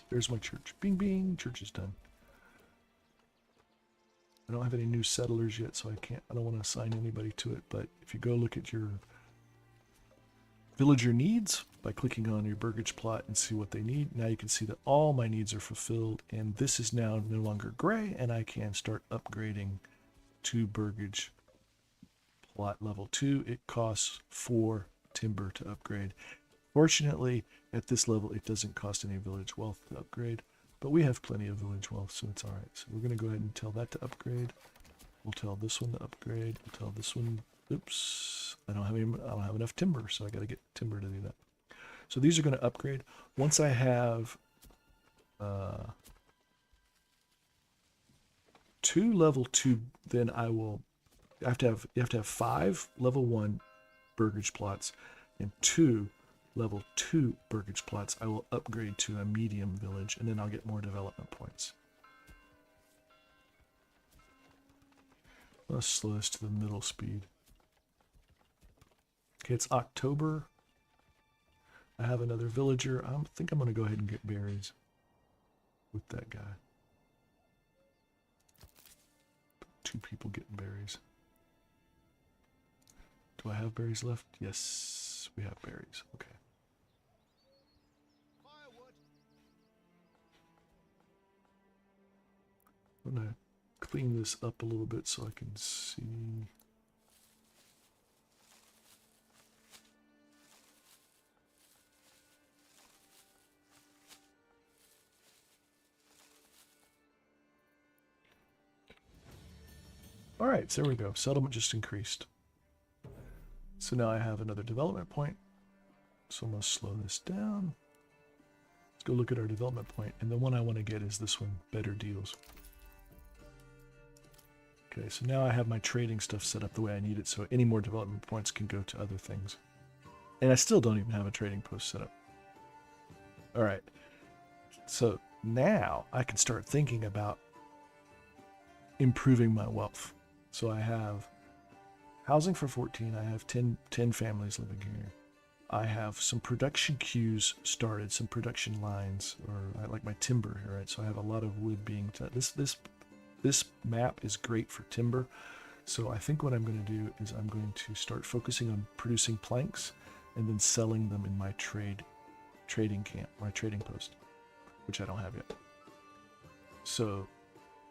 There's my church. Bing, bing, church is done. I don't have any new settlers yet, so I don't want to assign anybody to it, but if you go look at your villager needs by clicking on your burgage plot and see what they need, now you can see that all my needs are fulfilled, and this is now no longer gray, and I can start upgrading to burgage plot level 2. It costs 4 timber to upgrade. Fortunately, at this level, it doesn't cost any village wealth to upgrade, but we have plenty of village wealth, so it's alright. So we're going to go ahead and tell that to upgrade. We'll tell this one to upgrade. We'll tell this one, oops, I don't have enough timber, so I got to get timber to do that. So these are going to upgrade. Once I have 2 level 2, then I will you have to have 5 level 1 burgage plots and 2 level 2 burgage plots. I will upgrade to a medium village, and then I'll get more development points. Let's slow this to the middle speed. Okay, it's October. I have another villager. I think I'm going to go ahead and get berries with that guy. 2 people getting berries. Do I have berries left? Yes, we have berries. Okay. Firewood. I'm going to clean this up a little bit so I can see. All right, so there we go. Settlement just increased. So now I have another development point. So I'm going to slow this down. Let's go look at our development point. And the one I want to get is this one, better deals. Okay, so now I have my trading stuff set up the way I need it, so any more development points can go to other things. And I still don't even have a trading post set up. All right. So now I can start thinking about improving my wealth. So I have housing for 14. I have 10 families living here. I have some production queues started, some production lines, or I like my timber here, right? So I have a lot of wood being this map is great for timber. So I think what I'm going to do is I'm going to start focusing on producing planks and then selling them in my trading camp, my trading post, which I don't have yet. So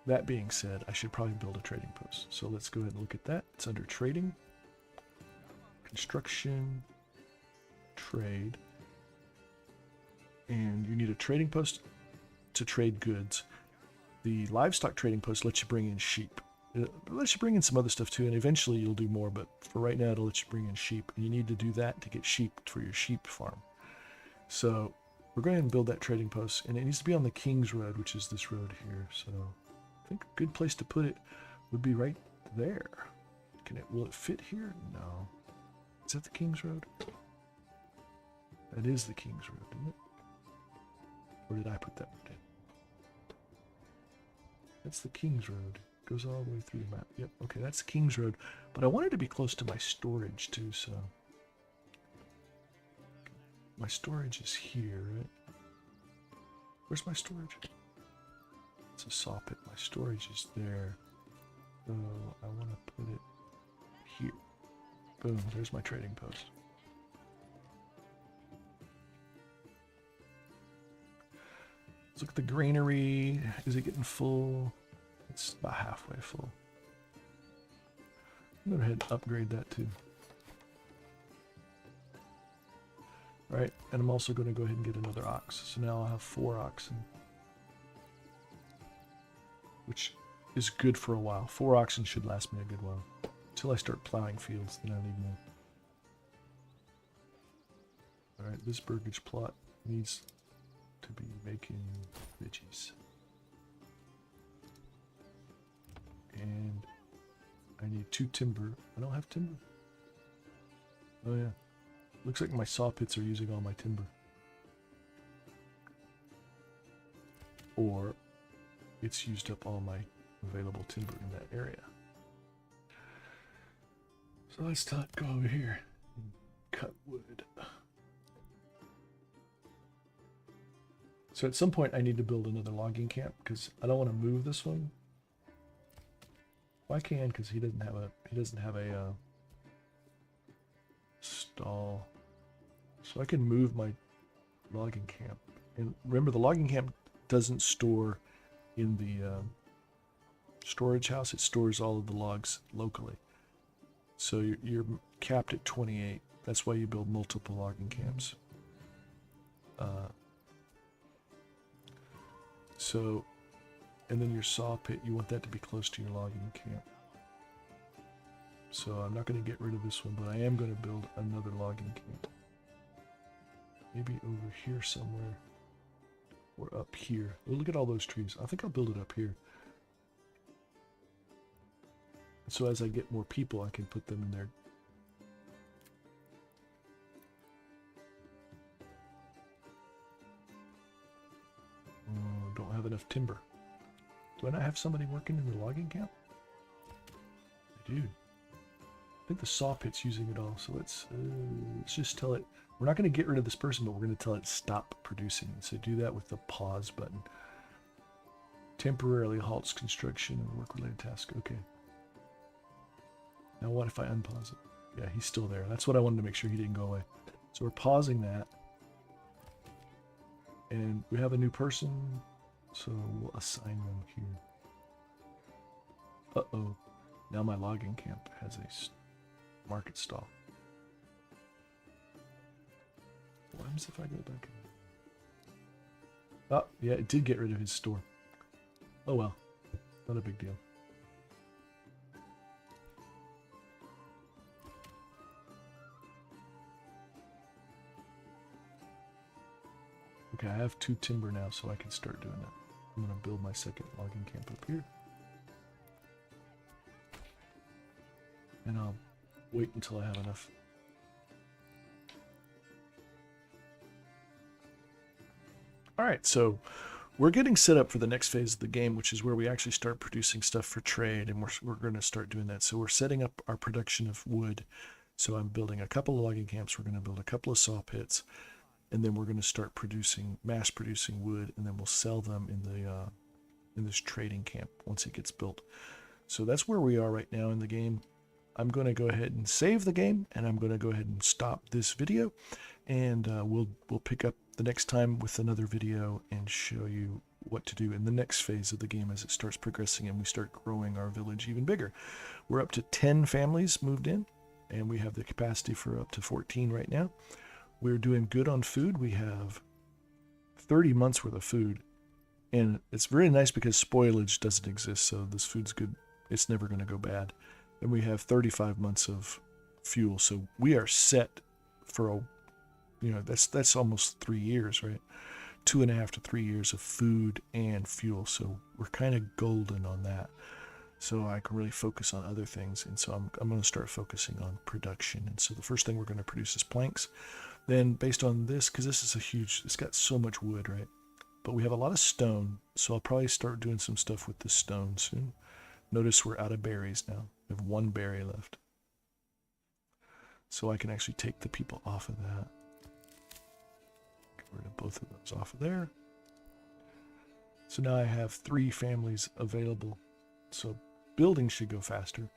that being said, I should probably build a trading post. So let's go ahead and look at that. It's under trading, construction, trade, and you need a trading post to trade goods. The livestock trading post lets you bring in sheep. It lets you bring in some other stuff too, and eventually you'll do more, but for right now it'll let you bring in sheep, and you need to do that to get sheep for your sheep farm. So we're going to build that trading post, and it needs to be on the King's Road, which is this road here. So I think a good place to put it would be right there. Will it fit here? No. Is that the King's Road? That is the King's Road, isn't it? Or did I put that road in? That's the King's Road. Goes all the way through the map. Yep, okay, that's the King's Road. But I wanted to be close to my storage too, so... My storage is here, right? Where's my storage? It's a saw pit. My storage is there. So I want to put it here. Boom, there's my trading post. Let's look at the granary. Is it getting full? It's about halfway full. I'm going to go ahead and upgrade that too. Right, and I'm also going to go ahead and get another ox. So now I'll have 4 oxen. Which is good for a while. 4 oxen should last me a good while. Until I start plowing fields, then I need more. Alright, this burgage plot needs to be making veggies. And I need 2 timber. I don't have timber. Oh yeah. Looks like my saw pits are using all my timber. Or it's used up all my available timber in that area. So let's go over here and cut wood. So at some point I need to build another logging camp because I don't want to move this one. Well, I can because he doesn't have a stall. So I can move my logging camp. And remember, the logging camp doesn't store in the storage house. It stores all of the logs locally. So you're capped at 28. That's why you build multiple logging camps. And then your saw pit, you want that to be close to your logging camp. So I'm not going to get rid of this one, but I am going to build another logging camp. Maybe over here somewhere. Or up here. Oh, look at all those trees. I think I'll build it up here. So as I get more people, I can put them in there. Oh, don't have enough timber. Do I not have somebody working in the logging camp? I do. I think the saw pit's using it all, so let's just tell it. We're not going to get rid of this person, but we're going to tell it stop producing. So do that with the pause button. Temporarily halts construction and work-related task. Okay. Now what if I unpause it? Yeah, he's still there. That's what I wanted to make sure he didn't go away. So we're pausing that. And we have a new person, so we'll assign them here. Uh-oh. Now my logging camp has a market stall. What happens if I go back? Oh, yeah, it did get rid of his store. Oh well, not a big deal. Okay, I have 2 timber now, so I can start doing that. I'm going to build my second logging camp up here. And I'll wait until I have enough. Alright, so we're getting set up for the next phase of the game, which is where we actually start producing stuff for trade, and we're going to start doing that. So we're setting up our production of wood. So I'm building a couple of logging camps, we're going to build a couple of saw pits, and then we're going to start mass producing wood, and then we'll sell them in this trading camp once it gets built. So that's where we are right now in the game. I'm going to go ahead and save the game, and I'm going to go ahead and stop this video, and we'll pick up the next time with another video and show you what to do in the next phase of the game as it starts progressing and we start growing our village even bigger. We're up to 10 families moved in, and we have the capacity for up to 14 right now. We're doing good on food. We have 30 months worth of food, and it's very nice because spoilage doesn't exist, so this food's good. It's never going to go bad. And we have 35 months of fuel, so we are set for that's almost 3 years, right? 2.5 to 3 years of food and fuel, so we're kind of golden on that. So I can really focus on other things, and so I'm going to start focusing on production. And so the first thing we're going to produce is planks. Then based on this, because this is it's got so much wood, right? But we have a lot of stone, so I'll probably start doing some stuff with the stone soon. Notice we're out of berries now. We have 1 berry left. So I can actually take the people off of that. Get rid of both of those off of there. So now I have 3 families available. So building should go faster.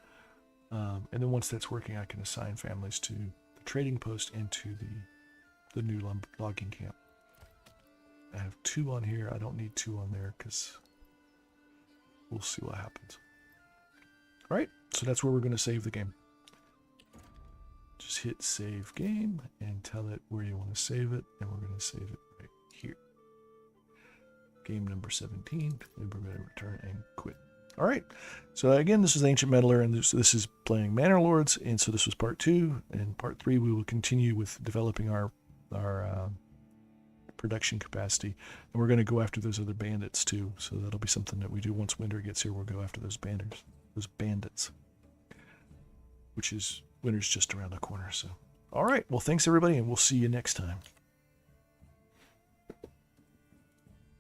And then once that's working, I can assign families to the trading post and to the new logging camp. I have 2 on here. I don't need 2 on there because we'll see what happens. All right, so that's where we're going to save the game. Just hit save game and tell it where you want to save it, and we're going to save it right here. Game number 17, and we're going to return and quit. All right, so again, this is the Ancient Metaler, and this is playing Manor Lords, and so this was part 2. And part 3, we will continue with developing our production capacity, and we're going to go after those other bandits too. So that'll be something that we do once winter gets here. We'll go after those bandits, which is winter's just around the corner. So, all right, well, thanks everybody, and we'll see you next time.